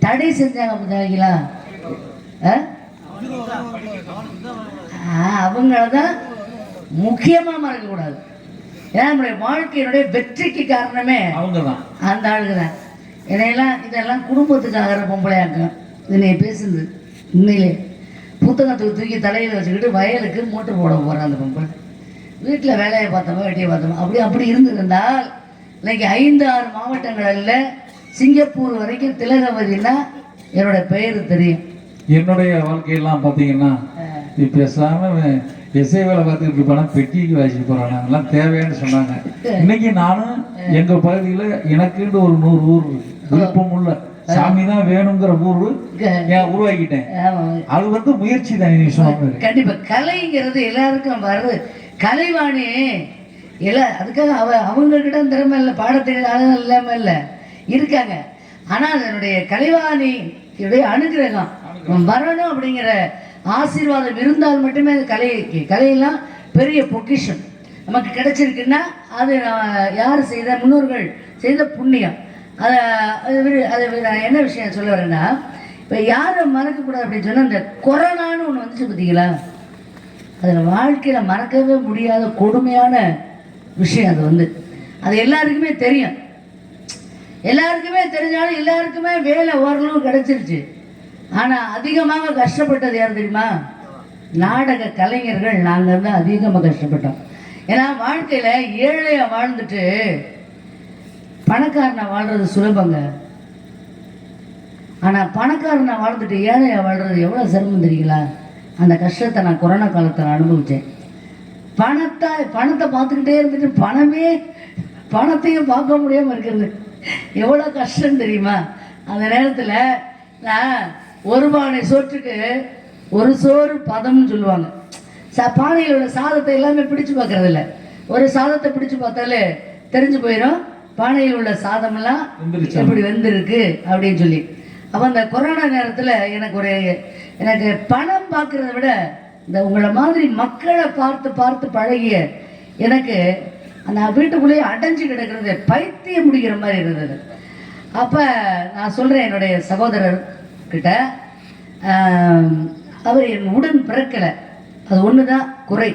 தடை செஞ்சாங்க பார்த்தீங்களா, அவங்கள தான் முக்கியமா மறக்கக்கூடாது. ஏன்னா நம்முடைய வாழ்க்கையினுடைய வெற்றிக்கு காரணமே அவங்கதான், அந்த ஆளுங்க தான். இதெல்லாம் குடும்பத்துக்காக பொம்பளையாக்கும். இது நீ பேசுது உண்மையிலே புத்தகத்துக்கு தூக்கி தலையில் வச்சுக்கிட்டு வயலுக்கு மோட்டர் போட போகிறான் அந்த பொம்பளை. வீட்டில் வேலையை பார்த்தோமா வெட்டியை பார்த்தோமா அப்படி இருந்திருந்தால் இன்னைக்கு 5-6 மாவட்டங்களில் சிங்கப்பூர் வரைக்கும் திலகவதினா என்னோட பெயர் தெரியும். என்னுடைய வாழ்க்கையெல்லாம் பார்த்தீங்கன்னா இப்போ பேசாமல் எஸ்ஐ வேலை பார்த்துக்கிட்டு இருப்பானா, பெட்டிக்கு வாசிக்க போகிறாங்க, அதெல்லாம் தேவையானு சொன்னாங்க. இன்னைக்கு நானும் எங்கள் பகுதியில் எனக்குன்னு ஒரு 100 ஊர் விருப்பம் உள்ள சாமி தான் வேணுங்கிற ஊர் உருவாக்கிட்டேன். அது வந்து முயற்சி தான். நீ சொன்ன கண்டிப்பா கலைங்கிறது எல்லாருக்கும் வருது. கலைவாணி எல்லாம் அதுக்காக அவங்க கிட்ட திறமை இல்லை, பாடத்தின் இல்லாம இல்லை இருக்காங்க. ஆனா அதனுடைய கலைவாணி அனுகிரகம் வரணும் அப்படிங்கிற ஆசீர்வாதம் இருந்தால் மட்டுமே அது கலையெல்லாம் பெரிய பொக்கிஷம் நமக்கு கிடைச்சிருக்குன்னா அது யார் செய்த முன்னோர்கள் செய்த புண்ணியம். என்ன விஷயம் சொல்ல வரேன்னா, இப்போ யாரை மறக்கக்கூடாது அப்படின்னு சொன்னால், இந்த கொரோனான்னு ஒன்று வந்துச்சு பார்த்தீங்களா, அதில் வாழ்க்கையில் மறக்கவே முடியாத கொடுமையான விஷயம். அது எல்லாருக்குமே தெரியும். எல்லாருக்குமே தெரிஞ்சாலும் எல்லாருக்குமே வேலை ஓரளவு கிடைச்சிருச்சு. ஆனால் அதிகமாக கஷ்டப்பட்டது யார் தெரியுமா? நாடக கலைஞர்கள். நாங்கள் தான் அதிகமாக கஷ்டப்பட்டோம். ஏன்னா வாழ்க்கையில் ஏழையாக வாழ்ந்துட்டு பணக்காரனை வாழ்றது சுலபங்க. ஆனால் பணக்காரனை வாழ்ந்துட்டு ஏழையாக வாழ்றது எவ்வளோ சிரமம் தெரியுங்களா? அந்த கஷ்டத்தை நான் கொரோனா காலத்தில் அனுபவித்தேன். பணத்தை பார்த்துக்கிட்டே இருந்துட்டு பணத்தையும் பார்க்க முடியாமல் இருக்கிறது. எவ்வளோ கஷ்டம் தெரியுமா? அந்த நேரத்தில் நான் ஒரு பானை சோற்றுக்கு ஒரு சோறு பதம்னு சொல்லுவாங்க. பானையில் உள்ள சாதத்தை எல்லாமே பிடிச்சு பார்க்கறதில்ல. ஒரு சாதத்தை பிடிச்சு பார்த்தாலே தெரிஞ்சு போயிடும் பானையில் உள்ள சாதமெல்லாம் எப்படி வெந்திருக்கு அப்படின்னு சொல்லி. அப்போ அந்த கொரோனா நேரத்தில் எனக்கு பணம் பார்க்கறத விட இந்த உங்களை மாதிரி மக்களை பார்த்து பார்த்து பழகிய எனக்கு நான் வீட்டுக்குள்ளேயே அடைஞ்சு கிடக்கிறது பைத்தியம் முடிக்கிற மாதிரி இருந்தது. அப்போ நான் சொல்கிறேன் என்னுடைய சகோதரர்கிட்ட, அவர் என் உடன் பிறக்கலை, அது ஒன்று தான் குறை.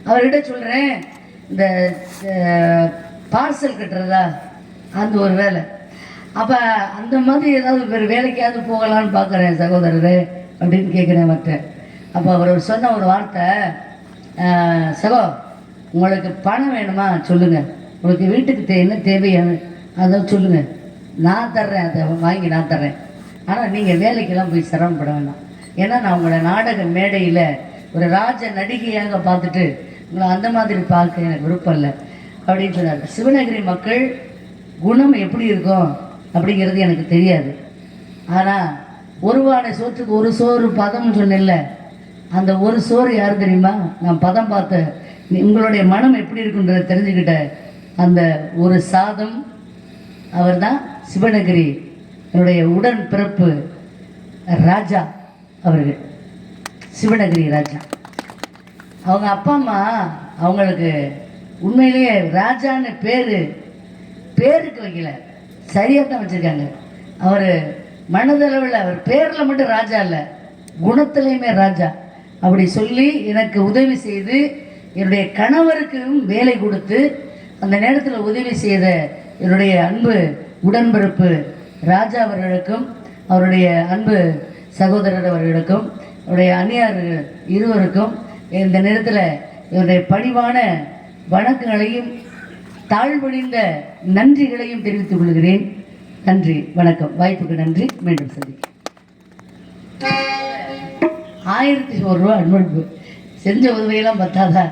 அவர்கிட்ட சொல்கிறேன், இந்த பார்சல் கட்டுறதா அந்த ஒரு வேலை, அப்போ அந்த மாதிரி ஏதாவது வேறு வேலைக்காவது போகலான்னு பார்க்குறேன் சகோதரர் அப்படின்னு கேட்குறேன் அவர்கிட்ட. அப்போ அவர் சொன்ன ஒரு வார்த்தை, சகோ உங்களுக்கு பணம் வேணுமா சொல்லுங்கள், உங்களுக்கு வீட்டுக்கு என்ன தேவையான அதை சொல்லுங்கள், நான் தர்றேன், அதை வாங்கி நான் தர்றேன். ஆனால் நீங்கள் வேலைக்கெல்லாம் போய் சிரமப்பட வேண்டாம். ஏன்னா நான் உங்களை நாடக மேடையில் ஒரு ராஜ நடிகையாக பார்த்துட்டு உங்களை அந்த மாதிரி பார்க்க எனக்கு விருப்பம் இல்லை அப்படின்னு சொன்னார். சிவனகிரி மக்கள் குணம் எப்படி இருக்கும் அப்படிங்கிறது எனக்கு தெரியாது. ஆனால் ஒரு வாடை சோற்றுக்கு ஒரு சோறு பதம்னு சொன்னேன்ல, அந்த ஒரு சோறு யார் தெரியுமா? நான் பதம் பார்த்த உங்களுடைய மனம் எப்படி இருக்குன்றதை தெரிஞ்சுக்கிட்ட அந்த ஒரு சாதம் அவர் தான் சிவனகிரி என்னுடைய உடன் பிறப்பு ராஜா அவர்கள். சிவனகிரி ராஜா அவங்க அப்பா அம்மா அவங்களுக்கு உண்மையிலேயே ராஜான்னு பேருக்கு வைக்கல, சரியாக தான் வச்சுருக்காங்க. அவர் மனதளவில் அவர் பேரில் மட்டும் ராஜா இல்லை, குணத்திலையுமே ராஜா. அப்படி சொல்லி எனக்கு உதவி செய்து என்னுடைய கணவருக்கும் வேலை கொடுத்து அந்த நேரத்தில் உதவி செய்த என்னுடைய அன்பு உடன்பிறப்பு ராஜா அவர்களுக்கும் அவருடைய அன்பு சகோதரர் அவர்களுக்கும் அவருடைய அந்நியார் இருவருக்கும் இந்த நேரத்தில் என்னுடைய பணிவான வணக்கங்களையும் தாழ்வணிந்த நன்றிகளையும் தெரிவித்துக் கொள்கிறேன். நன்றி, வணக்கம். வாய்ப்புக்கு நன்றி. மீண்டும் சந்திக்கிறேன். 1001 ரூபா அன்பளிப்பு செஞ்ச உதவியெல்லாம் பத்தாதா,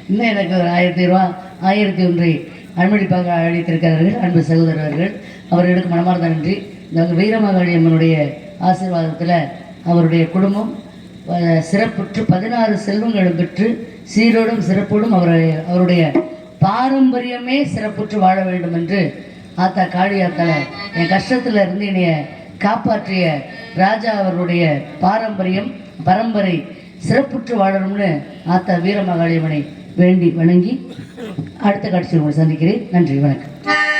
இன்னும் எனக்கு ஒரு 1000 ரூபா 1001 அன்பளிப்பாக அளித்திருக்கிறார்கள் அன்பு சகோதரர்கள். அவர்களுக்கு மனமார்ந்த நன்றி. இந்த வீரமகாளி அம்மனுடைய ஆசீர்வாதத்தில் அவருடைய குடும்பம் சிறப்புற்று 16 செல்வங்களும் பெற்று சீரோடும் சிறப்போடும் அவருடைய பாரம்பரியமே சிறப்புற்று வாழ வேண்டும் என்று ஆத்தா காளியாத்தால என் கஷ்டத்தில் இருந்து என்னைய காப்பாற்றிய ராஜா அவருடைய பரம்பரை சிறப்புற்று வாழணும்னு ஆத்தா வீரமகாளி அம்மனை வேண்டி வணங்கி அடுத்த காட்சியில் உங்களை சந்திக்கிறேன். நன்றி, வணக்கம்.